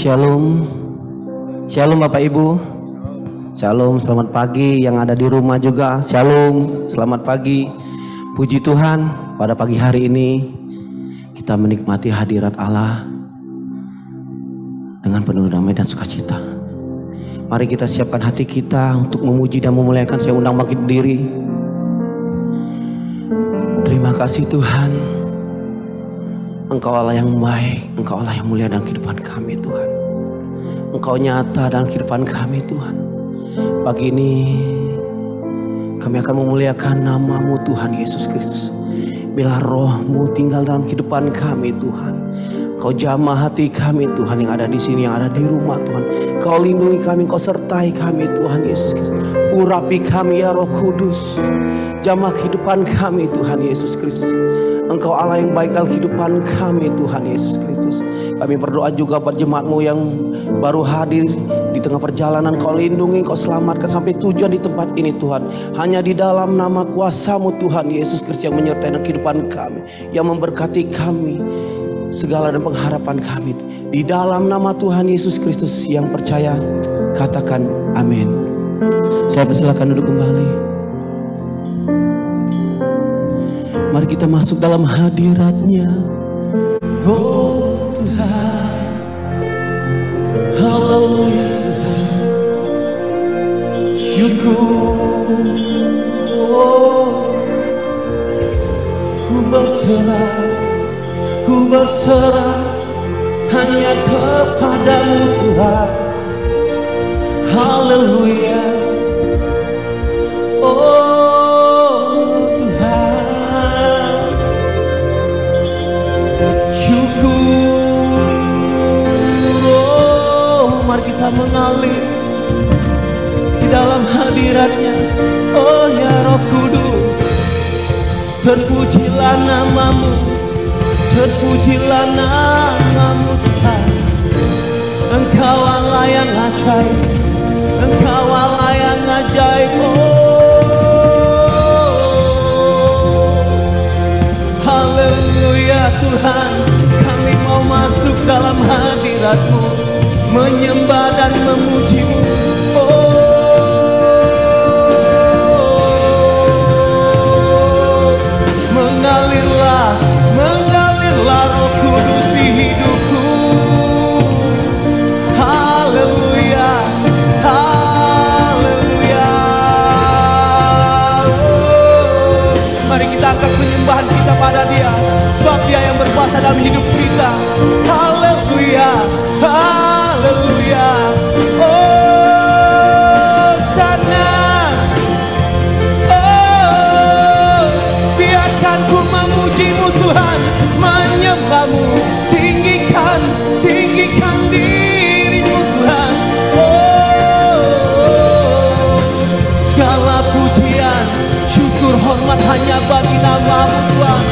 Shalom, Shalom Bapak Ibu, Shalom, selamat pagi yang ada di rumah juga, Shalom, selamat pagi. Puji Tuhan, pada pagi hari ini kita menikmati hadirat Allah dengan penuh damai dan sukacita. Mari kita siapkan hati kita untuk memuji dan memuliakan. Saya undang bangkit berdiri. Terima kasih Tuhan, Engkau Allah yang baik, Engkau Allah yang mulia dalam kehidupan kami Tuhan. Engkau nyata dalam kehidupan kami Tuhan. Pagi ini kami akan memuliakan nama-Mu Tuhan Yesus Kristus. Bila Roh-Mu tinggal dalam kehidupan kami Tuhan, Kau jamah hati kami Tuhan yang ada di sini, yang ada di rumah Tuhan. Kau lindungi kami, Kau sertai kami Tuhan Yesus Kristus. Urapi kami ya Roh Kudus. Jamah kehidupan kami Tuhan Yesus Kristus. Engkau Allah yang baik dalam kehidupan kami Tuhan Yesus Kristus. Kami berdoa juga buat jemaat-Mu yang baru hadir di tengah perjalanan. Kau lindungi, Kau selamatkan sampai tujuan di tempat ini Tuhan. Hanya di dalam nama kuasa-Mu Tuhan Yesus Kristus yang menyertai dalam kehidupan kami, yang memberkati kami, segala dan pengharapan kami. Di dalam nama Tuhan Yesus Kristus yang percaya, katakan amin. Saya persilakan duduk kembali. Mari kita masuk dalam hadirat-Nya. Oh Tuhan, haleluya Tuhan, syukur. Oh, ku berserah hanya kepadamu Tuhan. Haleluya. Oh kita mengalir di dalam hadirat-Nya. Oh ya Roh Kudus, terpujilah nama-Mu, terpujilah nama-Mu Tuhan. Engkau Allah yang ajaib, Engkau Allah yang ajaib. Oh haleluya Tuhan, kami mau masuk dalam hadirat-Mu, menyembah dan memuji-Mu. Oh, mengalirlah Roh Kudus di hidupku. Haleluya, haleluya. Oh, mari kita angkat penyembahan kita pada Dia, sebab Dia yang berkuasa dalam hidup kita. Haleluya, haleluya. Oh sana, oh biarkan ku memuji-Mu Tuhan, menyembah-Mu, tinggikan diri-Mu Tuhan. Oh segala pujian, syukur, hormat hanya bagi nama-Mu Tuhan.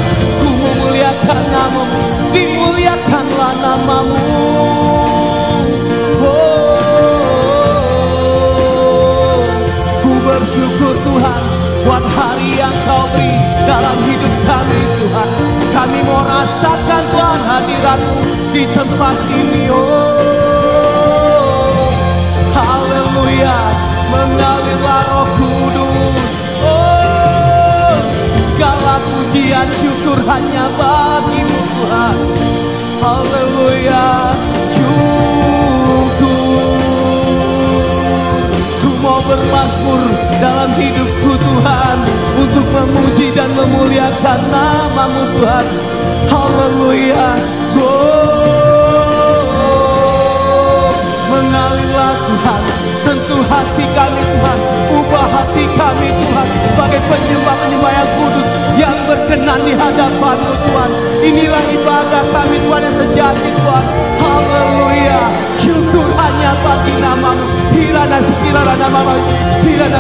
Ku memuliakan nama-Mu, dimuliakanlah nama-Mu. Bersyukur Tuhan buat hari yang Kau beri dalam hidup kami Tuhan. Kami mau rasakan Tuhan hadirat-Mu di tempat ini. Oh haleluya, mengalirlah Roh Kudus. Oh segala pujian syukur hanya bagi-Mu Tuhan. Haleluya, syukur. Mau bermazmur dalam hidupku Tuhan, untuk memuji dan memuliakan nama-Mu Tuhan. Haleluya. Oh, mengalirlah Tuhan, sentuh hati kami Tuhan, ubah hati kami Tuhan sebagai penyembah-penyembah yang kudus, yang berkenan di hadapan-Mu Tuhan. Inilah ibadah kami Tuhan yang sejati Tuhan. Haleluya, syukur hanya bagi nama-Mu. Hirana sikirana nama-Mu, hirana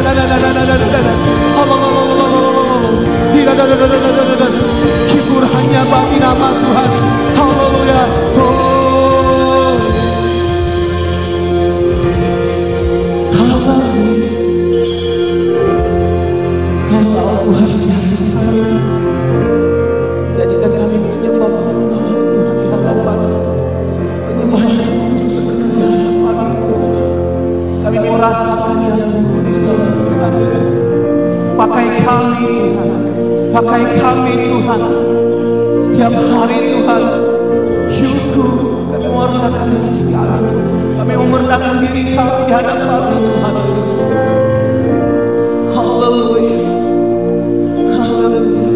syukur hanya bagi nama Tuhan. Haleluya. Oh haleluya. Kau tahu Tuhan siapa kami. Jadikan kami menyembah Tuhan di hadapan penyembahan yang kudus berkenan Pakai kami Tuhan, setiap hari Tuhan. Syukur kami merendahkan diri kami. Kami merendahkan diri kami di hadapan Tuhan Yesus. Haleluya. Haleluya.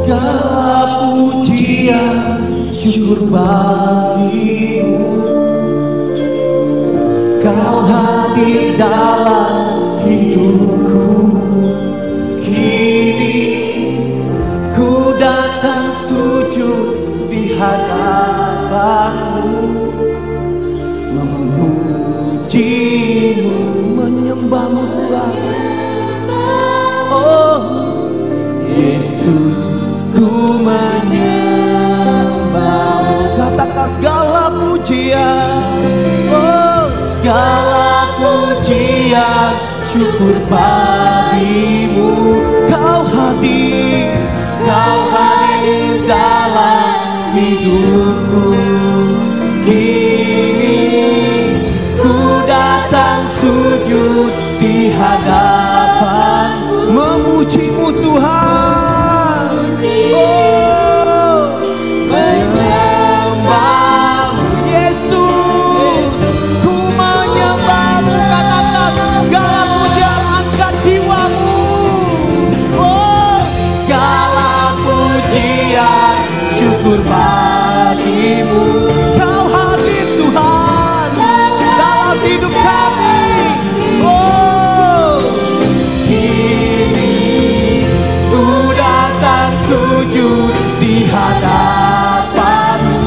Segala pujian syukur bagimu. Kau hadir dalam hidupku. Kini ku datang sujud di hadapanmu, memujimu, menyembahmu Tuhan. Oh Yesus, ku menyembahmu. Katakan segala pujian, oh segala pujian syukur bagimu. Kau hadir dalam hidupku. Kini ku datang sujud di hadapanmu, memujimu Tuhan. Oh, menyembahmu Yesus, ku menyembahmu. Katakan segala pujian angkat jiwamu. Oh, segala pujian syukur bagimu. Kau hadir Tuhan dalam hidup kami. Oh, kini ku datang sujud di hadapanmu,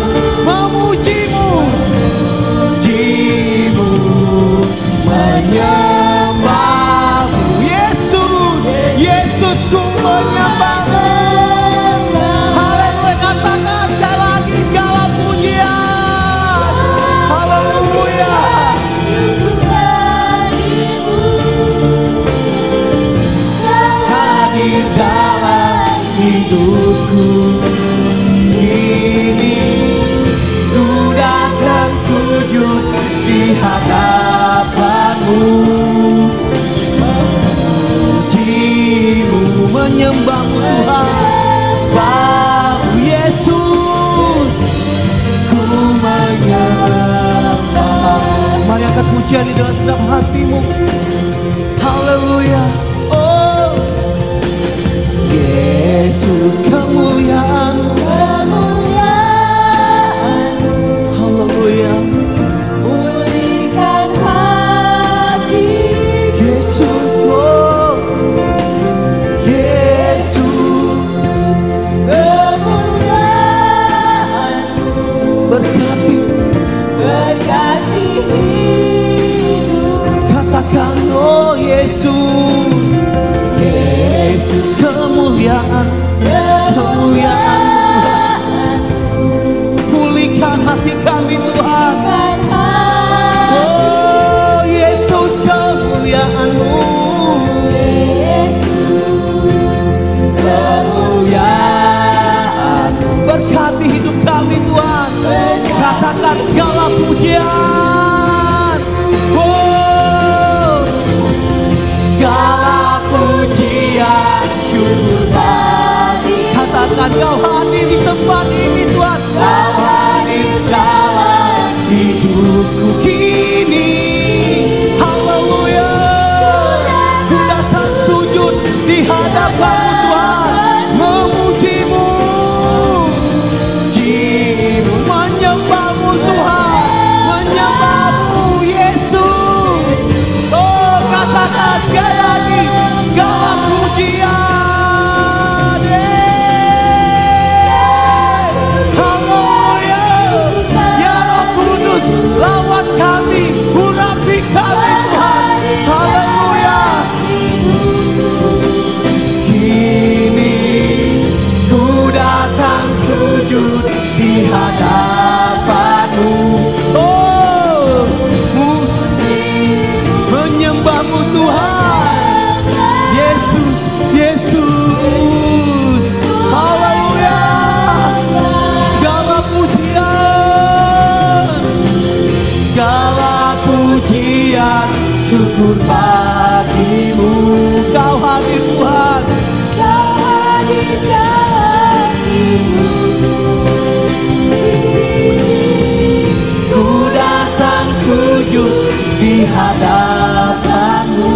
memujimu, memujimu, menyembahmu. Yesus, Yesus, ku menyembahmu. Haleluya, katakan sekali lagi segala pujian. Haleluya. Hadir dalam hidupku. Kini ku datang sujud di hadapanmu, memujimu, menyembahmu Tuhan. Bahu Yesus, ku menyembahmu. Mari angkat pujian di dalam setiap hatimu. Haleluya. Oh Yesus, kemuliaan-Mu. Haleluya. Pulihkan hati. Yesus, oh Yesus, Kemuliaan-Mu berkati hidup. katakan oh Yesus, Yesus, kemuliaan, kemuliaan. Pulihkan hati kami Tuhan. Oh Yesus, kemuliaan-Mu. Kemuliaan-Mu berkati hidup kami Tuhan. Katakan segala pujian. Oh, segala pujian syukur bagi. Katakan Kau hadir di tempat ini Tuhan. Kau hadir dalam hidupku kini. Haleluya. Ku datang sujud di hadapan-Mu Tuhan, memujimu, jimu, menyembahmu Tuhan, menyembahmu Yesus. Oh katakan sekali lagi segala pujian. Haleluya. Ya Roh Kudus, lawat kami, urapi kami Tuhan. Haleluya. Kini ku datang sujud di hadapan-Mu. Oh, menyembahmu Tuhan. Yesus, Yesus. Haleluya. Segala pujian, segala pujian. syukur bagimu. Kau hadir Tuhan, Kau hadir dalam hidupku. ku datang sujud di hadapanmu,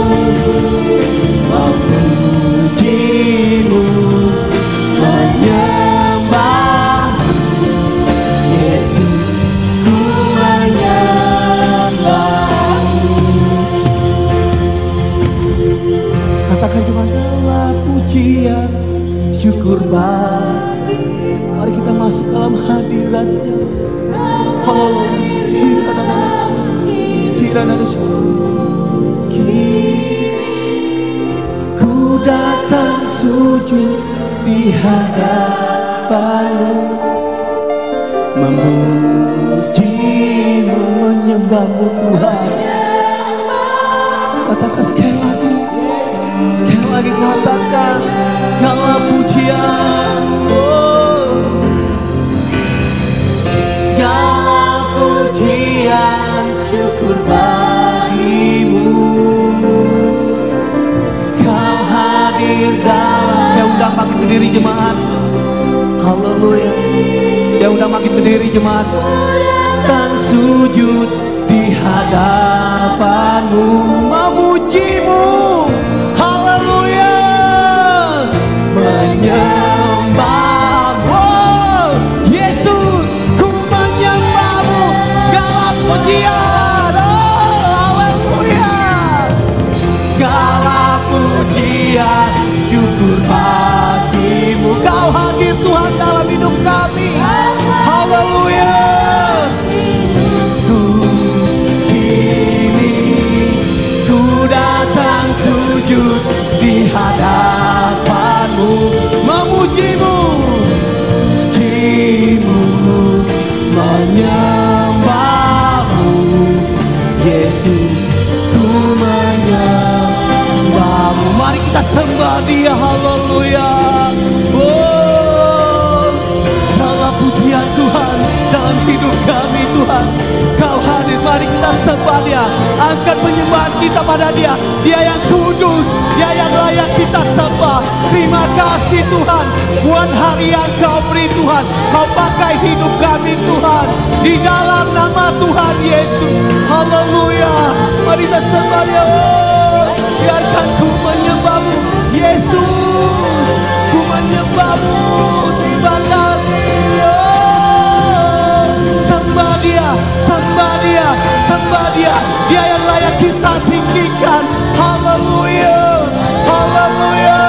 memujimu, menyembah Yesus, ku menyembahmu. Katakan cuma dalam pujian syukur bagi. Mari kita masuk dalam hadiratnya. Ku datang sujud di hadapanmu, memujimu, menyembahmu Tuhan. Katakan sekali lagi katakan segala pujian, segala pujian syukur bagimu. Kau hadir dalam. Saya undang makin berdiri jemaat. Haleluya. Saya undang makin berdiri jemaat. Dan sujud di hadapanmu, memujimu. Haleluya. Menyembahmu Yesus, ku menyembahmu. Segala pujian, haleluya. Segala pujian syukur bagimu. Kau hadir Tuhan dalam hidup kami. Haleluya. Ku datang sujud di hadapanmu, memujimu, menyembahmu Yesus, ku menyembahmu. Mari kita sembah Dia. Haleluya. Segala pujian Tuhan dalam hidup kami Tuhan. Kau hadir, mari kita sembah Dia. Angkat penyembahan kita pada Dia. Dia yang kudus, Dia yang layak kita sembah. Terima kasih Tuhan buat hari yang Kau beri Tuhan. Kau pakai hidup kami Tuhan, di dalam nama Tuhan Yesus. Haleluya. Mari kita sembah Dia. Biarkan ku menyembahmu Yesus, ku menyembahmu. Terima kasih. Sembah Dia, sembah Dia, sembah Dia. Dia yang layak kita tinggikan. Haleluya, haleluya.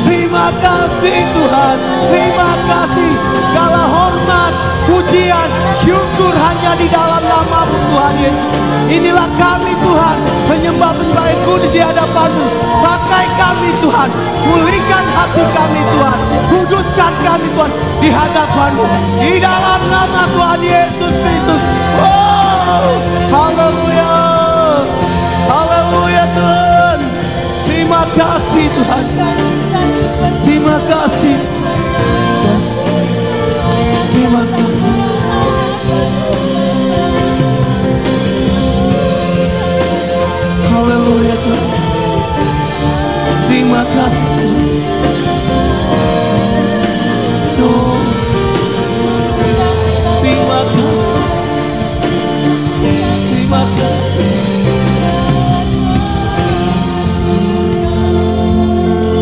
Terima kasih Tuhan, terima kasih. Segala hormat, pujian, syukur hanya di dalam nama-Mu Tuhan Yesus. Inilah kami Tuhan, penyembah-penyembah yang kudus di hadapan-Mu. Pakai kami Tuhan, pulihkan hati kami Tuhan, kuduskan kami Tuhan di hadapan-Mu, di dalam nama Tuhan Yesus Kristus. Haleluya, haleluya Tuhan. Terima kasih Tuhan, terima kasih, terima kasih. Haleluya Tuhan, terima kasih. Terima kasih, terima kasih,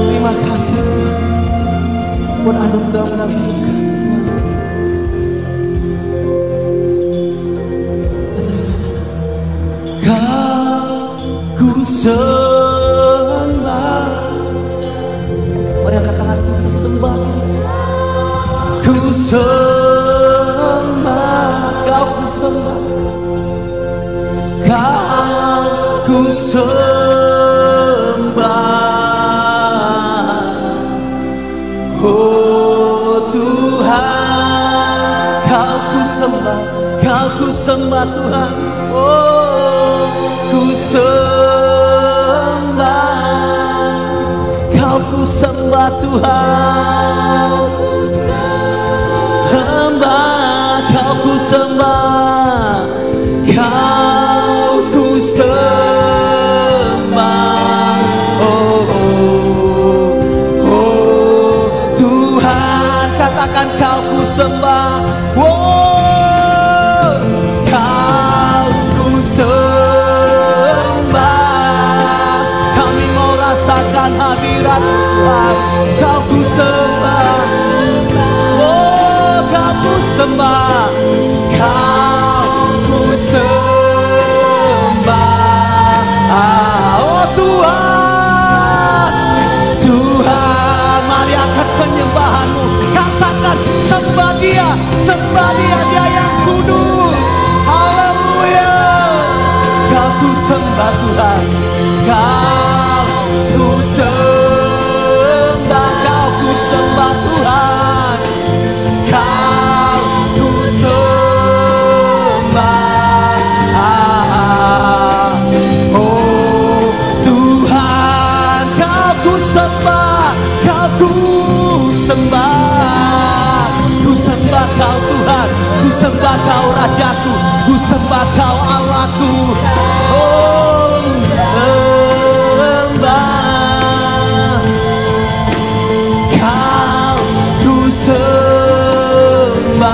terima kasih buat anugerah dalam hidup kami. Ku sembah. Mari angkat tangan kita sembah. Ku sembah, Kau ku sembah, Kau ku sembah. Oh Tuhan, Kau ku sembah, Kau ku sembah Tuhan. Oh, ku sembah, Kau ku sembah Tuhan. Hamba Kau ku sembah, Kau ku sembah. Tuhan, Kau ku sembah. Oh, Kau ku sembah, Kau ku sembah. Oh Tuhan, Tuhan, mari angkat penyembahan-Mu. Katakan sembah Dia, Dia yang kudus. Haleluya. Kau ku sembah Tuhan, Kau ku sembah, Kau ku sembah Tuhan, Kau ku sembah. Oh Tuhan, Kau ku sembah, Kau ku sembah. Ku sembah Kau Tuhan, ku sembah Kau Rajaku, ku sembah Kau Allahku. Oh sembah Kau, ku sembah.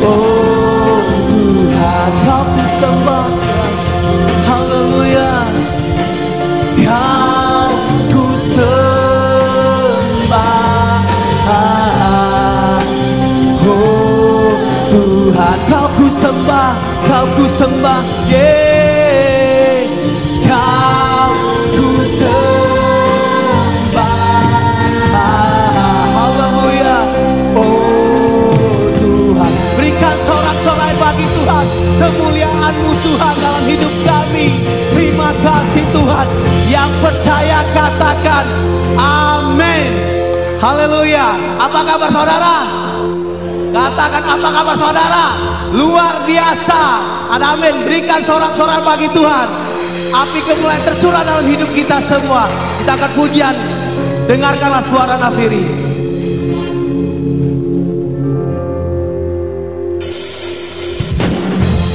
Oh Tuhan, Kau ku sembah. Haleluya. Kau ku sembah. Oh Tuhan, Kau ku sembah, Kau ku sembah. Yeah. Kau ku sembah. Haleluya. Oh Tuhan, berikan sorak-sorai bagi Tuhan kemuliaan-Mu Tuhan dalam hidup kami. Terima kasih Tuhan. Yang percaya katakan amin. Haleluya. Apa kabar saudara? Katakan apa kabar saudara? Luar biasa. Ada amin. Berikan sorak-sorai bagi Tuhan. Api kemuliaan tercurah dalam hidup kita semua. Kita akan pujian. Dengarkanlah suara nafiri.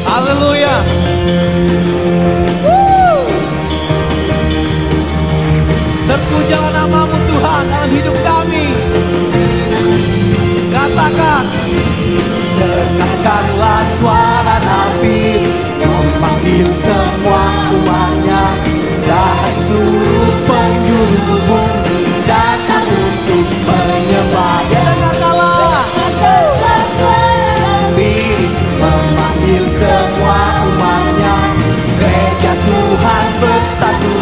Haleluya. Terpujilah nama-Mu Tuhan dalam hidup kami. Katakan, dengarkanlah suara nabi memanggil semua umatnya dari seluruh penjuru bumi datang untuk menyembah. Ya dengarkanlah suara nabi memanggil semua umatnya, gereja Tuhan bersatu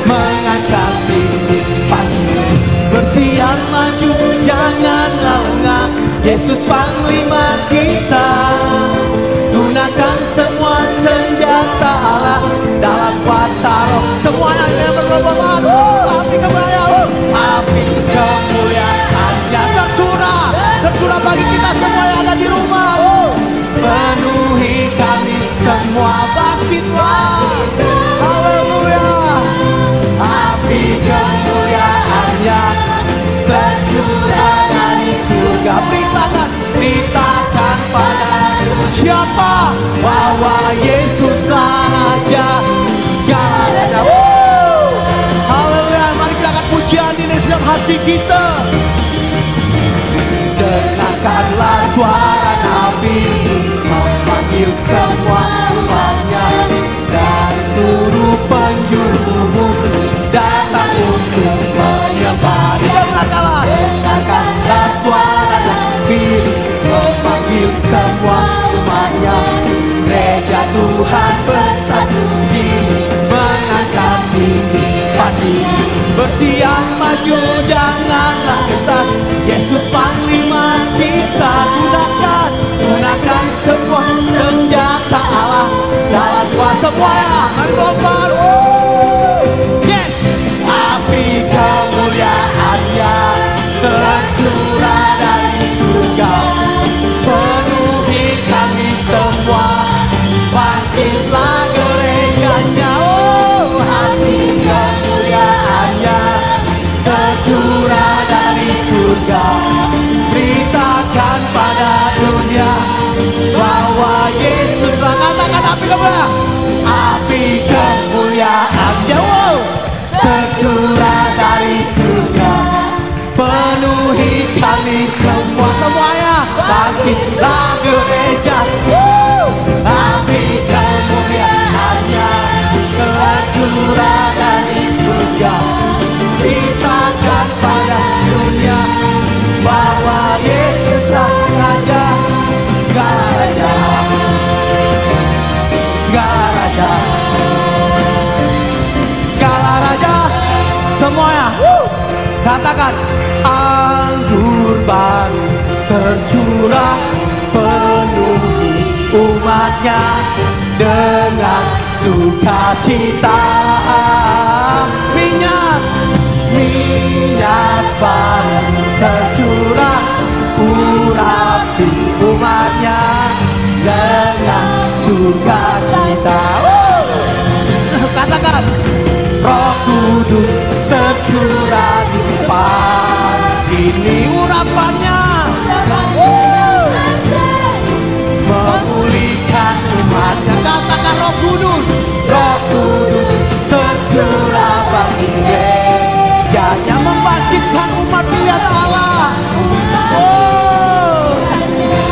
mengangkat tinggi panggung. Bersiap maju janganlah lengah, Yesus Panglima kita. Gunakan semua senjata Allah dalam kuasa Roh. Semuanya yang berlomba-lomba, api kemuliaan, api kemuliaan-Nya tercurah bagi kita semua yang ada di rumah. Penuhi kami semua, bangkitlah. Haleluya. Api kemuliaan-Nya tercurah dari surga. Beritakan pada siapa bahwa Yesuslah Raja segalanya. Haleluya. Mari kita akan pujian ini dalam hati kita. Dengarkanlah suara nabi memanggil semua umatnya dari seluruh penjuru bumi datang untuk menyembah. Dengarkanlah suara nabi memanggil semua umatnya, gereja Tuhan bersatu mengangkat tinggi pati. Bersiap maju janganlah kesat, Yesus Panglima kita. Gunakan semua senjata Allah dalam kuasa semua. Mari lompat. Yes. Api kemuliaan-Nya tercurah dari surga. Penuhi kami semua, bangkitlah gerejanya. Oh, api kemuliaan-Nya tercurah dari surga. Beritakan pada dunia bahwa Yesuslah. Katakan api kemuliaan, api kemuliaan-Nya tercurah dari surga. Penuhi kami semua, semuanya bangkitlah gereja. Api kemuliaan-Nya tercurah dari surga. tercurah penuhi umatnya dengan sukacita. Minyak baru tercurah urapi umatnya dengan sukacita. Katakan, Roh Kudus tercurah di pagi ini, urapannya memulihkan umatnya. Katakan, Roh Kudus tercurah bagi gerejanya, membangkitkan umat pilihan Allah. Oh,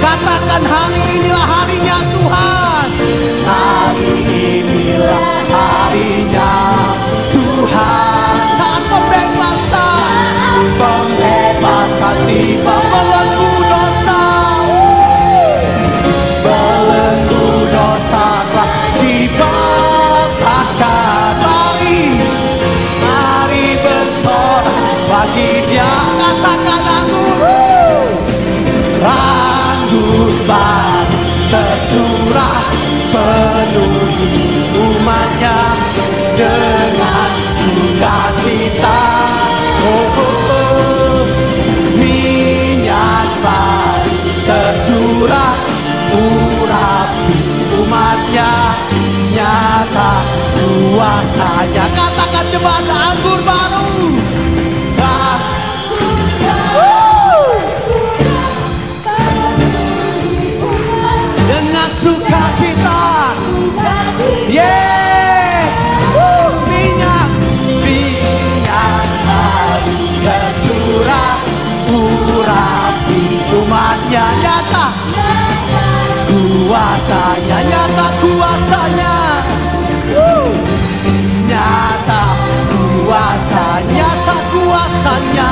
katakan, hari inilah harinya Tuhan. Hari inilah harinya Tuhan. Saat pembebasan tiba, belenggu dosa. Belenggu dosa telah dibentangkan. Mari bersorak bagi Dia. Katakan, anggur baru tercurah penuhi umatnya dengan sukacita. Minyak baru tercurah urapi umatnya, nyata kuasanya. Katakan, jemaat, anggur baru. Dengan sukacita. Minyak baru tercurah urapi umatnya, nyata kuasanya, nyata kuasanya, nyata kuasanya, nyata kuasanya,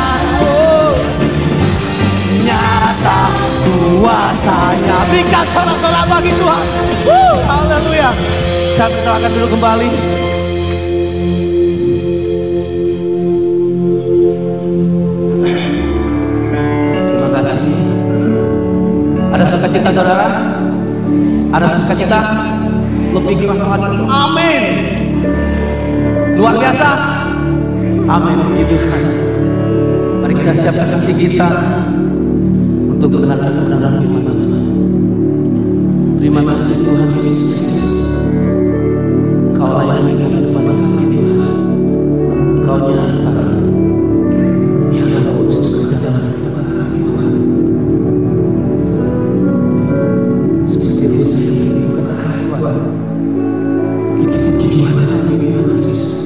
nyata kuasanya. Berikan sorak-sorak bagi Tuhan. Haleluya. Kami akan dulu kembali. Terima kasih. Ada sukacita, saudara? Ada sukacita? Lebih masalah ini. Amin. Luar biasa. Amin. Puji Tuhan. Mari kita siapkan hati kita untuk mendengarkan kebenaran firman Tuhan. Terima kasih Tuhan Yesus Kristus. Kau yang hidup di depan kami Tuhan. Kau nyata yang urus kerjaan di depan kami Tuhan. Seperti itu sendiri bukan hewan. Begitu jiwa kami Tuhan Yesus.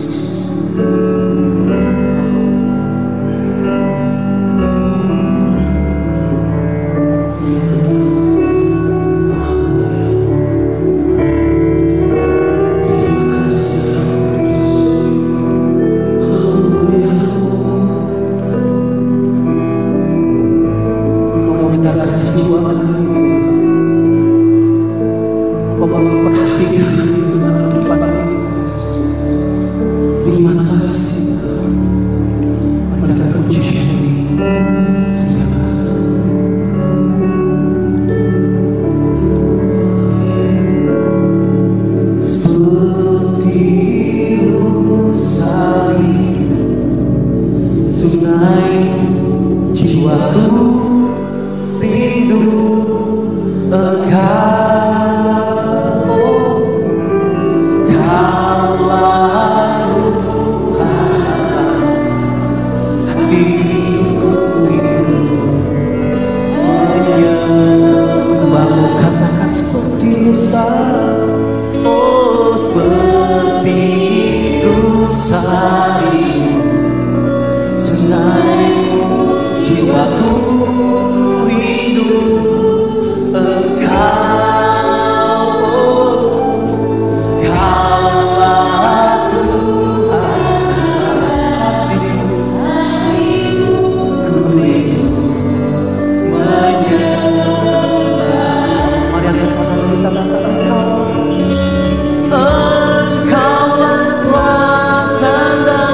Engkau kekuatan dan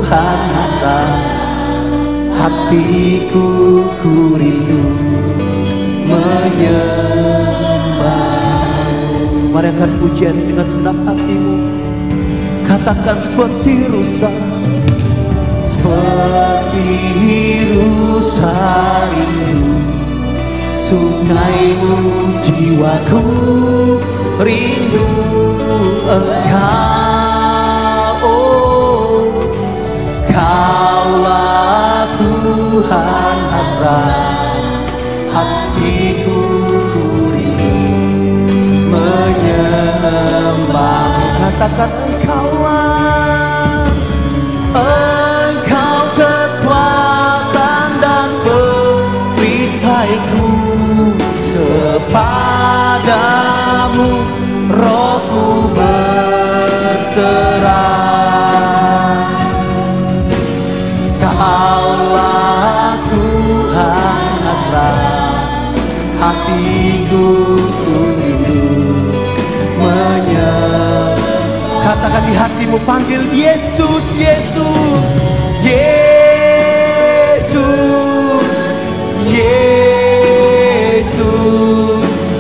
Tuhan hasrat, hatiku ku rindu menyembah. Mari angkat pujian dengan segenap hatimu. Katakan seperti rusa, seperti rusa rindu sungaimu, jiwaku rindu Engkau. Oh, Kaulah Tuhan hasrat, hatiku ku rindu menyembah. Katakan Engkaulah, Engkau kekuatan dan perisaiku, kepadamu rohku berserah. Kaulah Tuhan hasrat, hatiku ku rindu menyembah. Katakan di hatimu, panggil Yesus, Yesus, Yesus, Yesus.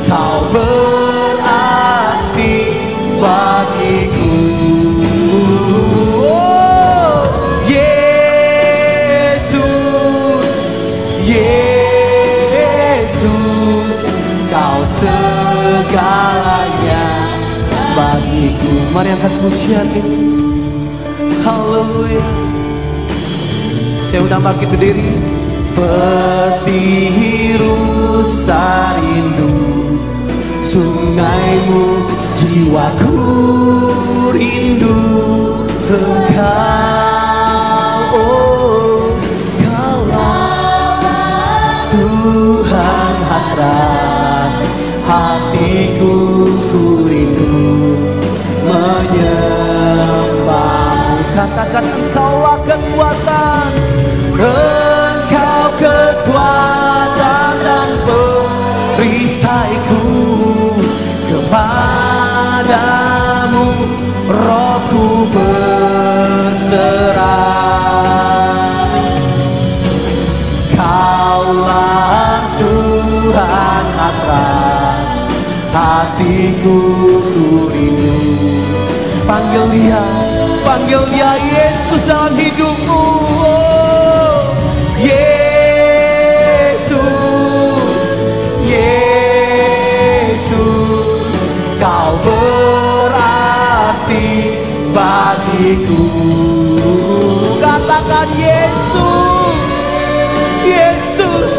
Kau berarti bagiku. Oh, Yesus, Yesus. Kau segalanya bagiku. Mari angkat pujian ini. Haleluya. Saya undang bangkit berdiri. Seperti rusa rindu sungaimu, jiwaku rindu Engkau. Oh, Kaulah Tuhan hasrat, hatiku ku rindu menyembah. Katakan Engkaulah kekuatan, Engkau kekuatan dan perisaiku, kepadamu rohku berserah. Kaulah Tuhan hasrat, hatiku ku rindu. Panggil dia, panggil dia Yesus dalam hidupmu. Oh, Yesus, Yesus. Kau berarti bagiku. Katakan Yesus, Yesus,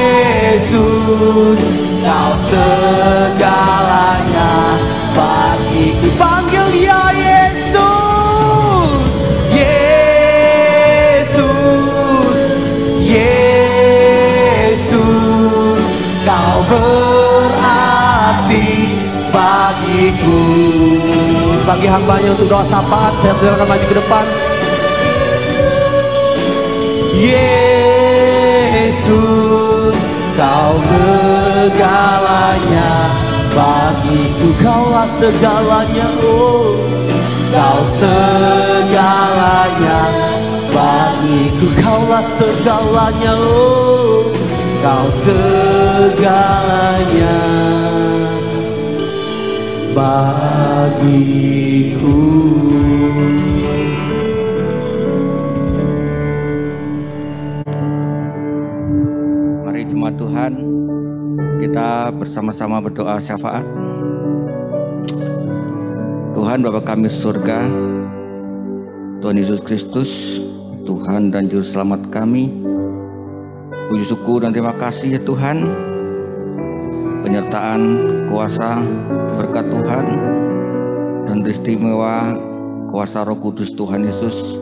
Yesus. Kau segalanya bagiku. Panggil dia Yesus, Yesus, Yesus. Kau berarti bagiku. Bagi hambanya untuk doa syafaat, saya silakan maju ke depan. Yesus, Kau segalanya bagiku. Kaulah segalanya, oh, Kau segalanya bagiku. Kaulah segalanya, oh, Kau segalanya bagiku. Mari jemaat Tuhan, kita bersama-sama berdoa syafaat. Tuhan Bapa kami surga, Tuhan Yesus Kristus, Tuhan dan Juru Selamat kami, puji syukur dan terima kasih ya Tuhan, penyertaan, kuasa, berkat Tuhan, dan istimewa kuasa Roh Kudus Tuhan Yesus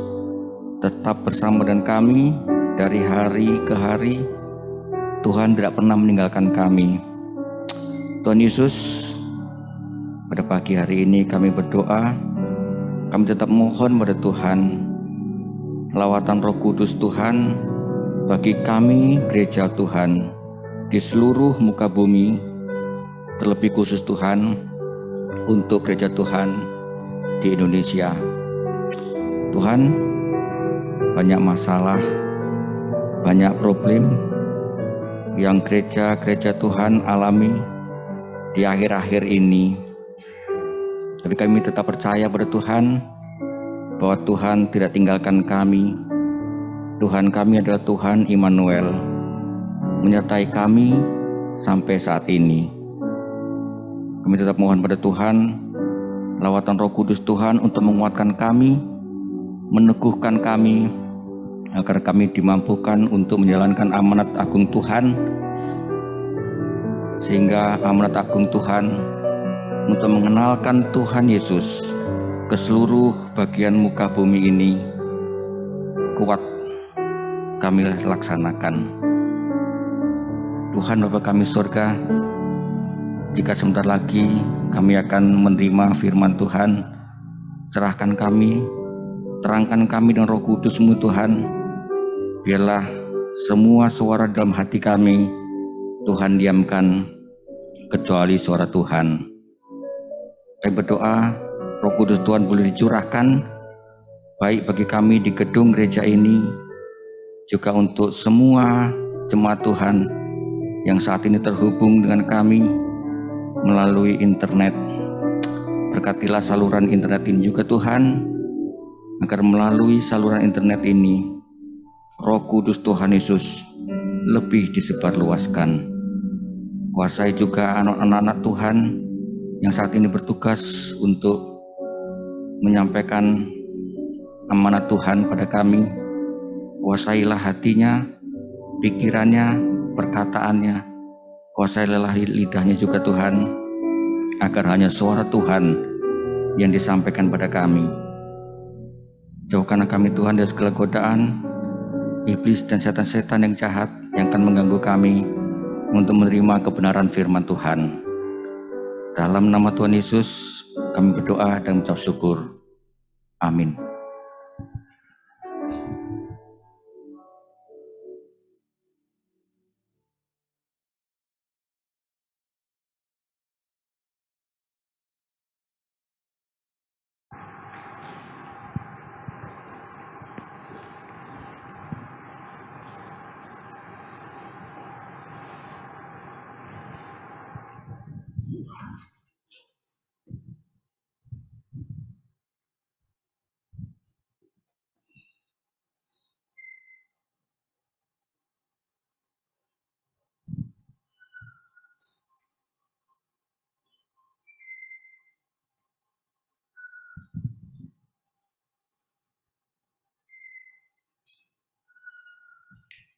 tetap bersama dengan kami dari hari ke hari. Tuhan tidak pernah meninggalkan kami. Tuhan Yesus, pada pagi hari ini kami berdoa, kami tetap mohon pada Tuhan lawatan Roh Kudus Tuhan bagi kami gereja Tuhan di seluruh muka bumi, terlebih khusus Tuhan untuk gereja Tuhan di Indonesia. Tuhan, banyak masalah, banyak problem yang gereja-gereja Tuhan alami di akhir-akhir ini. Tapi kami tetap percaya pada Tuhan, bahwa Tuhan tidak tinggalkan kami. Tuhan kami adalah Tuhan Immanuel, menyertai kami sampai saat ini. Kami tetap mohon pada Tuhan, lawatan Roh Kudus Tuhan untuk menguatkan kami, meneguhkan kami, agar kami dimampukan untuk menjalankan amanat agung Tuhan, sehingga amanat agung Tuhan untuk mengenalkan Tuhan Yesus ke seluruh bagian muka bumi ini kuat kami laksanakan. Tuhan Bapa kami surga, jika sebentar lagi kami akan menerima firman Tuhan, cerahkan kami, terangkan kami dengan Roh Kudus-Mu Tuhan. Biarlah semua suara dalam hati kami Tuhan diamkan, kecuali suara Tuhan. Kami berdoa Roh Kudus Tuhan boleh dicurahkan, baik bagi kami di gedung gereja ini, juga untuk semua jemaat Tuhan yang saat ini terhubung dengan kami melalui internet. Berkatilah saluran internet ini juga Tuhan, agar melalui saluran internet ini Roh Kudus Tuhan Yesus lebih disebarluaskan. Kuasai juga anak-anak Tuhan yang saat ini bertugas untuk menyampaikan amanat Tuhan pada kami. Kuasailah hatinya, pikirannya, perkataannya. Kuasailah lidahnya juga Tuhan, agar hanya suara Tuhan yang disampaikan pada kami. Jauhkanlah kami Tuhan dari segala godaan iblis dan setan-setan yang jahat yang akan mengganggu kami untuk menerima kebenaran firman Tuhan. Dalam nama Tuhan Yesus kami berdoa dan mengucap syukur. Amin.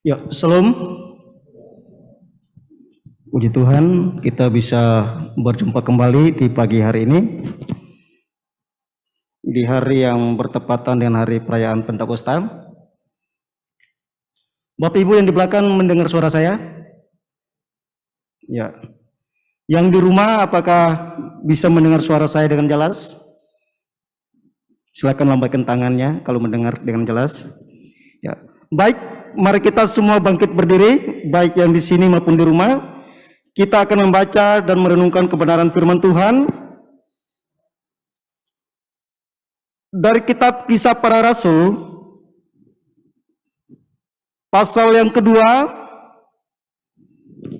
Ya, Shalom. Puji Tuhan, kita bisa berjumpa kembali di pagi hari ini, di hari yang bertepatan dengan hari perayaan Pentakosta. Bapak Ibu yang di belakang mendengar suara saya? Ya. Yang di rumah apakah bisa mendengar suara saya dengan jelas? Silakan lambaikan tangannya kalau mendengar dengan jelas. Ya. Baik, mari kita semua bangkit berdiri, baik yang di sini maupun di rumah. Kita akan membaca dan merenungkan kebenaran firman Tuhan dari kitab Kisah Para Rasul, pasal yang kedua,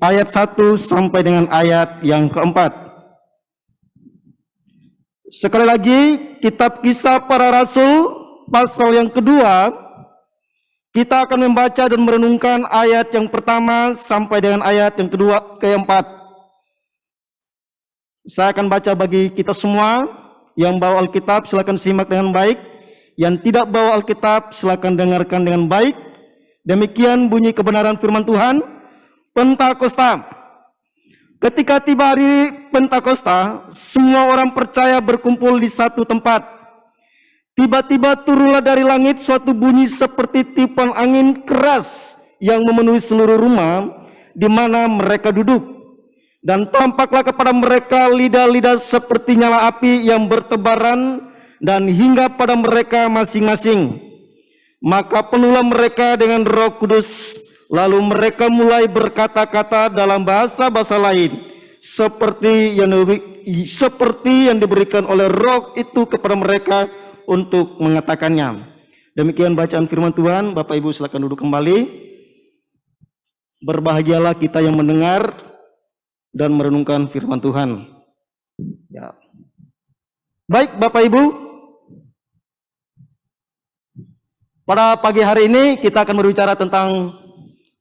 ayat 1 sampai dengan ayat yang keempat. Sekali lagi, kitab Kisah Para Rasul, pasal yang kedua, kita akan membaca dan merenungkan ayat yang pertama sampai dengan ayat yang keempat. Saya akan baca bagi kita semua. Yang bawa Alkitab silakan simak dengan baik. Yang tidak bawa Alkitab silakan dengarkan dengan baik. Demikian bunyi kebenaran firman Tuhan. Pentakosta. Ketika tiba hari Pentakosta, semua orang percaya berkumpul di satu tempat. Tiba-tiba turunlah dari langit suatu bunyi seperti tiupan angin keras yang memenuhi seluruh rumah di mana mereka duduk. Dan tampaklah kepada mereka lidah-lidah seperti nyala api yang bertebaran dan hingga pada mereka masing-masing. Maka penuhlah mereka dengan Roh Kudus, lalu mereka mulai berkata-kata dalam bahasa-bahasa lain seperti yang diberikan oleh Roh itu kepada mereka untuk mengatakannya. Demikian bacaan firman Tuhan. Bapak Ibu silakan duduk kembali. Berbahagialah kita yang mendengar dan merenungkan firman Tuhan. Ya. Baik Bapak Ibu, pada pagi hari ini kita akan berbicara tentang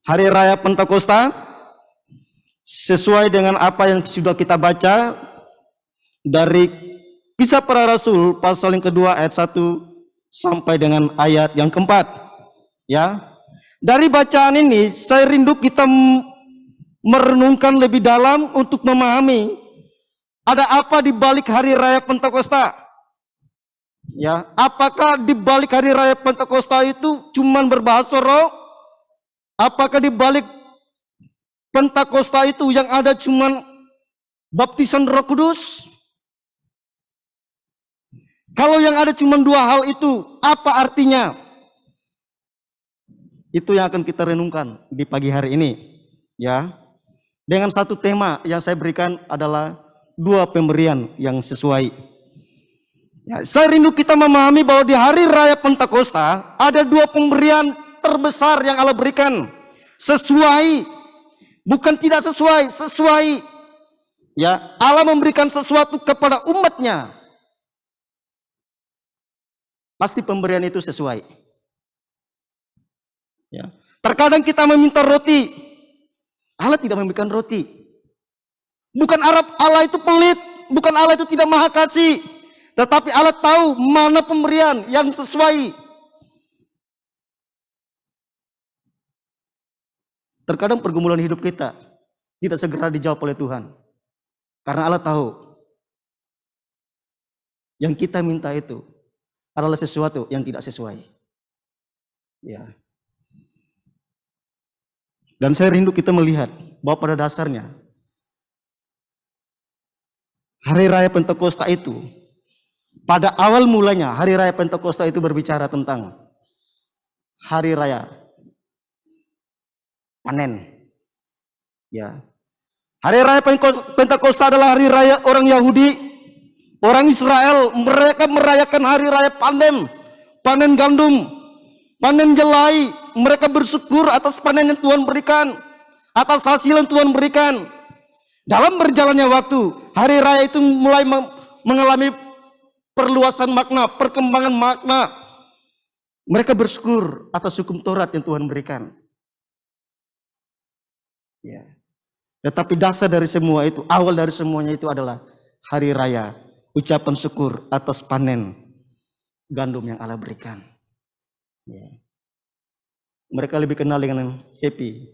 Hari Raya Pentakosta sesuai dengan apa yang sudah kita baca dari Kisah Para Rasul pasal yang kedua ayat 1 sampai dengan ayat yang keempat. Ya. Dari bacaan ini saya rindu kita merenungkan lebih dalam untuk memahami ada apa di balik Hari Raya Pentakosta. Ya, apakah di balik Hari Raya Pentakosta itu cuman berbahasa roh? Apakah di balik Pentakosta itu yang ada cuman baptisan Roh Kudus? Kalau yang ada cuma dua hal itu, apa artinya? Itu yang akan kita renungkan di pagi hari ini. Ya, dengan satu tema yang saya berikan adalah dua pemberian yang sesuai. Ya, saya rindu kita memahami bahwa di Hari Raya Pentakosta ada dua pemberian terbesar yang Allah berikan. Sesuai, bukan tidak sesuai, sesuai. Ya, Allah memberikan sesuatu kepada umatnya. Pasti pemberian itu sesuai. Ya. Terkadang kita meminta roti, Allah tidak memberikan roti. Bukan Allah itu pelit, bukan Allah itu tidak maha kasih, tetapi Allah tahu mana pemberian yang sesuai. Terkadang pergumulan hidup kita tidak segera dijawab oleh Tuhan, karena Allah tahu yang kita minta itu adalah sesuatu yang tidak sesuai. Ya. Dan saya rindu kita melihat bahwa pada dasarnya Hari Raya Pentakosta itu, pada awal mulanya Hari Raya Pentakosta itu berbicara tentang Hari Raya Panen. Ya. Hari Raya Pentakosta adalah hari raya orang Yahudi. Orang Israel, mereka merayakan hari raya panen, panen gandum, panen jelai. Mereka bersyukur atas panen yang Tuhan berikan, atas hasil yang Tuhan berikan. Dalam berjalannya waktu, hari raya itu mulai mengalami perluasan makna, perkembangan makna. Mereka bersyukur atas hukum Taurat yang Tuhan berikan. Ya. Tetapi dasar dari semua itu, awal dari semuanya itu adalah hari raya, ucapan syukur atas panen gandum yang Allah berikan. Ya. Mereka lebih kenal dengan Happy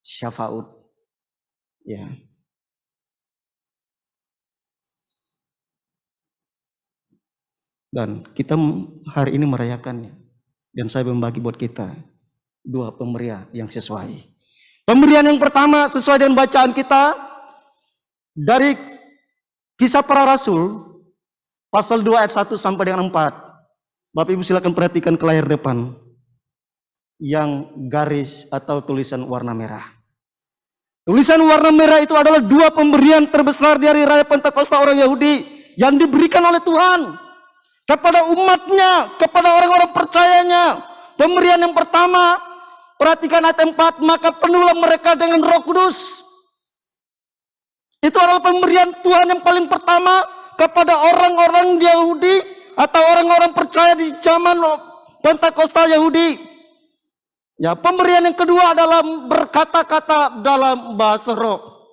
Syafaut. Ya. Dan kita hari ini merayakannya. Dan saya membagi buat kita dua pemberian yang sesuai. Pemberian yang pertama sesuai dengan bacaan kita dari Kisah Para Rasul pasal 2 ayat 1 sampai dengan 4. Bapak Ibu silakan perhatikan ke layar depan yang garis atau tulisan warna merah. Tulisan warna merah itu adalah dua pemberian terbesar di Hari Raya Pentakosta orang Yahudi yang diberikan oleh Tuhan kepada umatnya, kepada orang-orang percayanya. Pemberian yang pertama, perhatikan ayat 4, maka penuhlah mereka dengan Roh Kudus. Itu adalah pemberian Tuhan yang paling pertama kepada orang-orang Yahudi atau orang-orang percaya di zaman Pentakosta Yahudi. Ya, pemberian yang kedua adalah berkata-kata dalam bahasa roh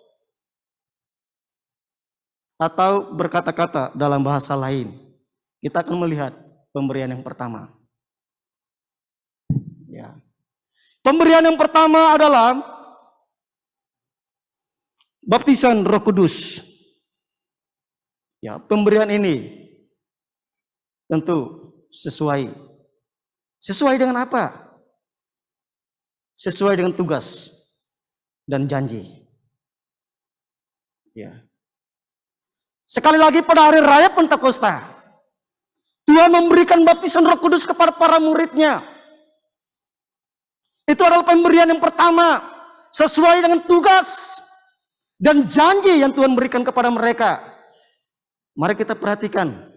atau berkata-kata dalam bahasa lain. Kita akan melihat pemberian yang pertama. Ya. Pemberian yang pertama adalah baptisan Roh Kudus. Ya, pemberian ini tentu sesuai. Sesuai dengan apa? Sesuai dengan tugas dan janji. Ya. Sekali lagi pada hari raya Pentakosta, Tuhan memberikan baptisan Roh Kudus kepada para muridnya. Itu adalah pemberian yang pertama, sesuai dengan tugas dan janji yang Tuhan berikan kepada mereka. Mari kita perhatikan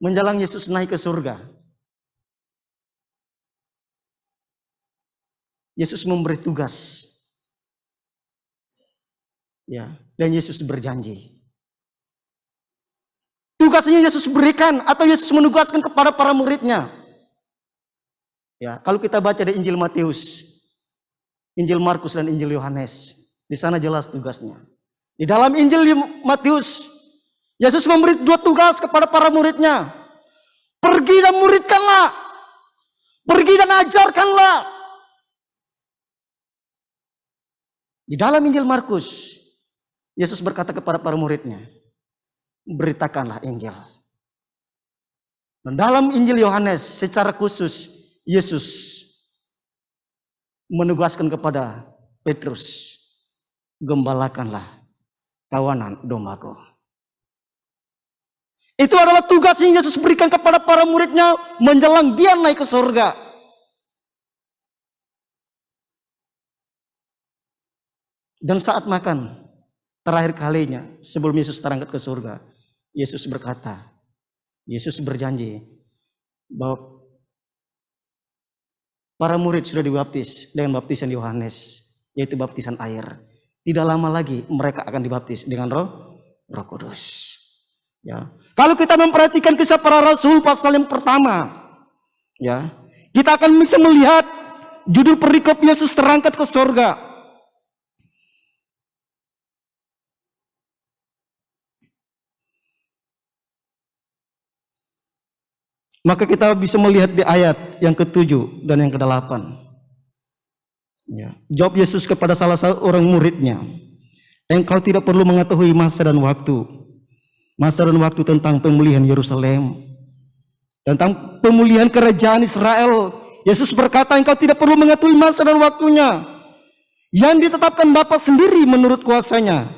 menjelang Yesus naik ke surga, Yesus memberi tugas. Ya, dan Yesus berjanji. Tugasnya Yesus berikan atau Yesus menugaskan kepada para muridnya. Ya, kalau kita baca di Injil Matius, Injil Markus dan Injil Yohanes, di sana jelas tugasnya. Di dalam Injil Matius, Yesus memberi 2 tugas kepada para muridnya. Pergi dan muridkanlah. Pergi dan ajarkanlah. Di dalam Injil Markus, Yesus berkata kepada para muridnya, beritakanlah Injil. Dan dalam Injil Yohanes secara khusus, Yesus menugaskan kepada Petrus, gembalakanlah kawanan dombaku. Itu adalah tugas yang Yesus berikan kepada para muridnya menjelang dia naik ke surga. Dan saat makan terakhir kalinya sebelum Yesus terangkat ke surga, Yesus berkata, Yesus berjanji bahwa para murid sudah dibaptis dengan baptisan Yohanes, yaitu baptisan air. Tidak lama lagi mereka akan dibaptis dengan Roh Kudus. Ya. Kalau kita memperhatikan kisah para rasul pasal yang pertama, ya, kita akan bisa melihat judul perikop Yesus terangkat ke surga. Maka kita bisa melihat di ayat yang ke-7 dan yang ke-8. Ya. Jawab Yesus kepada salah seorang muridnya, engkau tidak perlu mengetahui masa dan waktu tentang pemulihan Yerusalem, tentang pemulihan kerajaan Israel. Yesus berkata, engkau tidak perlu mengetahui masa dan waktunya yang ditetapkan Bapa sendiri menurut kuasanya.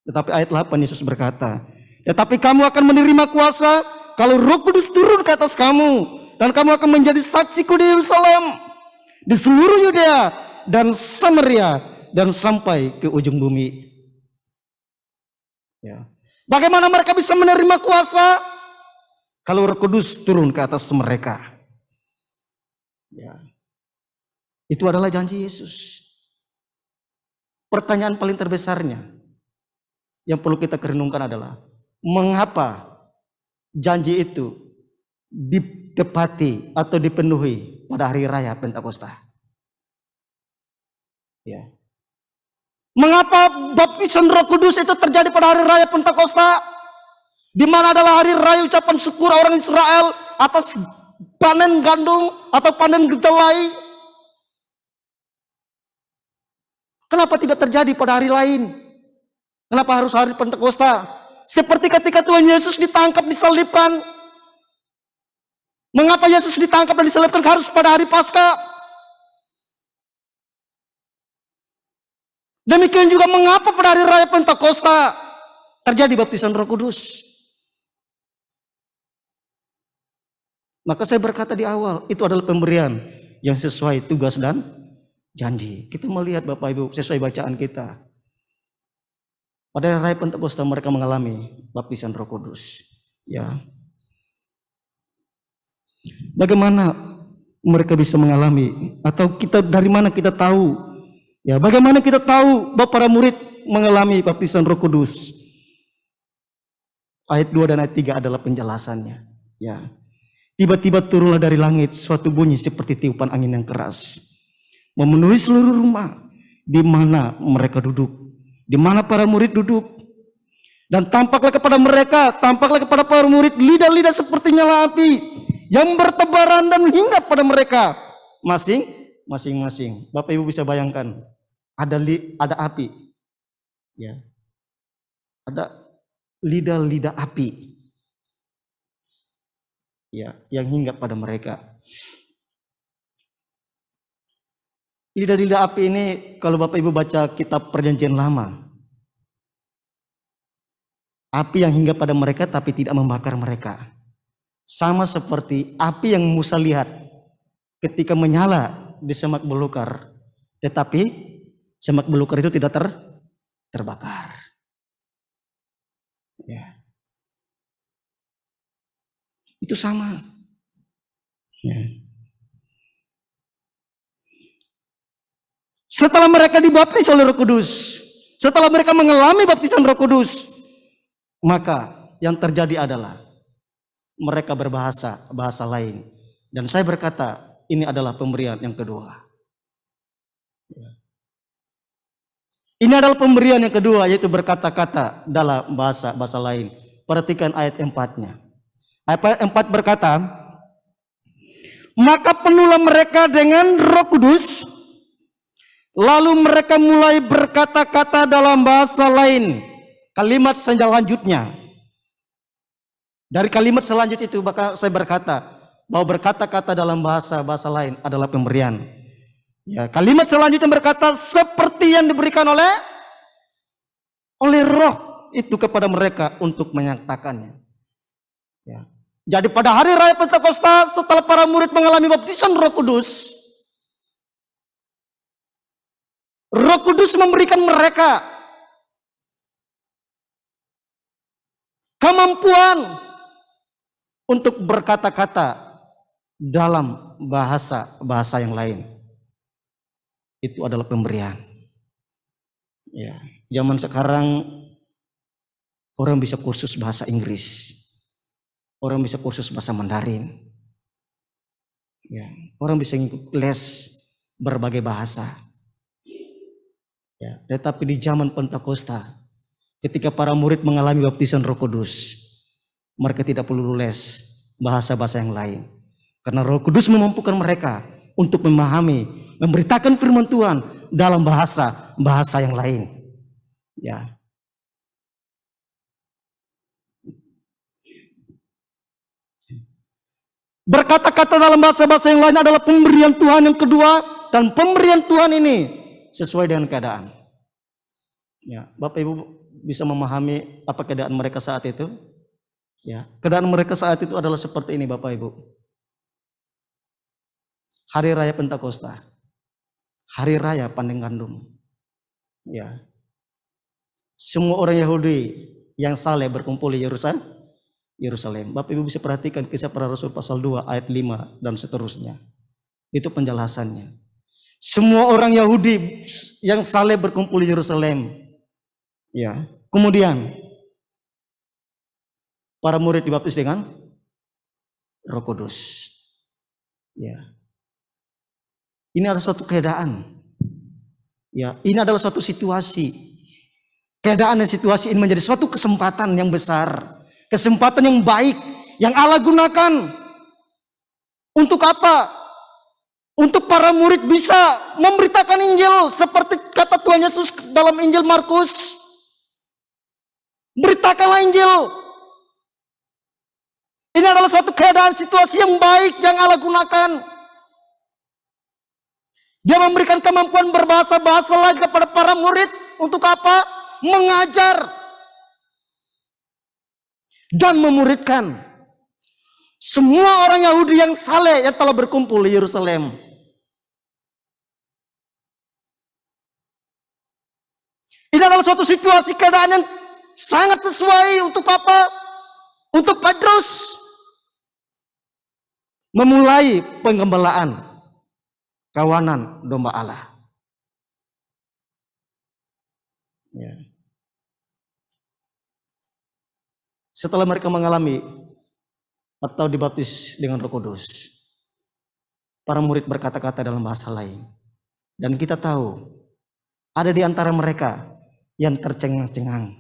Tetapi ayat 8 Yesus berkata, tetapi kamu akan menerima kuasa kalau Roh Kudus turun ke atas kamu, dan kamu akan menjadi saksiku di Yerusalem, di seluruh Yudea dan Samaria, dan sampai ke ujung bumi. Ya. Bagaimana mereka bisa menerima kuasa? Kalau Roh Kudus turun ke atas mereka. Ya. Itu adalah janji Yesus. Pertanyaan paling terbesarnya yang perlu kita renungkan adalah, mengapa janji itu ditepati atau dipenuhi pada hari raya Pentakosta? Ya. Mengapa baptisan Roh Kudus itu terjadi pada hari raya Pentakosta, di mana adalah hari raya ucapan syukur orang Israel atas panen gandum atau panen kedelai? Kenapa tidak terjadi pada hari lain? Kenapa harus hari Pentakosta? Seperti ketika Tuhan Yesus ditangkap, disalibkan. Mengapa Yesus ditangkap dan disalibkan harus pada hari Paskah? Demikian juga mengapa pada hari raya Pentakosta terjadi baptisan Roh Kudus? Maka saya berkata di awal, itu adalah pemberian yang sesuai tugas dan janji. Kita melihat Bapak Ibu sesuai bacaan kita. Pada hari raya Pentakosta mereka mengalami baptisan Roh Kudus. Ya. Bagaimana mereka bisa mengalami, atau kita dari mana kita tahu? Ya, bagaimana kita tahu bahwa para murid mengalami baptisan Roh Kudus? Ayat 2 dan ayat 3 adalah penjelasannya. Ya. Tiba-tiba turunlah dari langit suatu bunyi seperti tiupan angin yang keras, memenuhi seluruh rumah di mana mereka duduk. Di mana para murid duduk, dan tampaklah kepada para murid lidah-lidah seperti nyala api yang bertebaran dan hinggap pada mereka masing-masing. Bapak Ibu bisa bayangkan, ada api, ya, ada lidah-lidah api, ya, yang hinggap pada mereka. Lidah-lidah api ini, kalau Bapak Ibu baca kitab Perjanjian Lama, api yang hinggap pada mereka tapi tidak membakar mereka. Sama seperti api yang Musa lihat ketika menyala di semak belukar, tetapi semak belukar itu tidak terbakar. Ya. Itu sama. Ya. Setelah mereka dibaptis oleh Roh Kudus, setelah mereka mengalami baptisan Roh Kudus, maka yang terjadi adalah mereka berbahasa bahasa lain. Dan saya berkata, ini adalah pemberian yang kedua. Ini adalah pemberian yang kedua, yaitu berkata-kata dalam bahasa lain. Perhatikan ayat 4-nya. Ayat 4 berkata, maka penuhlah mereka dengan Roh Kudus, lalu mereka mulai berkata-kata dalam bahasa lain. Kalimat selanjutnya. Dari kalimat selanjutnya itu maka saya berkata bahwa berkata-kata dalam bahasa lain adalah pemberian. Ya, kalimat selanjutnya berkata seperti yang diberikan oleh Roh itu kepada mereka untuk menyatakannya. Ya. Jadi pada hari raya Pentakosta setelah para murid mengalami baptisan Roh Kudus, Roh Kudus memberikan mereka kemampuan untuk berkata-kata dalam bahasa yang lain. Itu adalah pemberian. Ya, zaman sekarang orang bisa kursus bahasa Inggris, orang bisa kursus bahasa Mandarin, ya, orang bisa ngikut les berbagai bahasa. Ya, tetapi di zaman Pentakosta, ketika para murid mengalami baptisan Roh Kudus, mereka tidak perlu les bahasa-bahasa yang lain, karena Roh Kudus memampukan mereka untuk memahami, memberitakan firman Tuhan dalam bahasa yang lain. Ya. Berkata-kata dalam bahasa yang lain adalah pemberian Tuhan yang kedua, dan pemberian Tuhan ini sesuai dengan keadaan. Ya, Bapak Ibu bisa memahami apa keadaan mereka saat itu? Ya, keadaan mereka saat itu adalah seperti ini, Bapak Ibu. Hari raya Pentakosta, hari raya Pandeng Gandum. Ya. Semua orang Yahudi yang saleh berkumpul di Yerusalem. Bapak Ibu bisa perhatikan Kisah Para Rasul pasal 2 ayat 5 dan seterusnya. Itu penjelasannya. Semua orang Yahudi yang saleh berkumpul di Yerusalem. Ya. Kemudian para murid dibaptis dengan Roh Kudus. Ya. Ini adalah suatu keadaan. Ya, ini adalah suatu situasi. Keadaan dan situasi ini menjadi suatu kesempatan yang besar, kesempatan yang baik yang Allah gunakan. Untuk apa? Untuk para murid bisa memberitakan Injil seperti kata Tuhan Yesus dalam Injil Markus. Beritakanlah Injil. Ini adalah suatu keadaan situasi yang baik yang Allah gunakan. Dia memberikan kemampuan berbahasa-bahasa lain kepada para murid. Untuk apa? Mengajar dan memuridkan semua orang Yahudi yang saleh yang telah berkumpul di Yerusalem. Ini adalah suatu situasi keadaan yang sangat sesuai untuk apa? Untuk Petrus memulai penggembalaan kawanan domba Allah. Ya. Setelah mereka mengalami atau dibaptis dengan Roh Kudus, para murid berkata-kata dalam bahasa lain. Dan kita tahu, ada di antara mereka yang tercengang-cengang.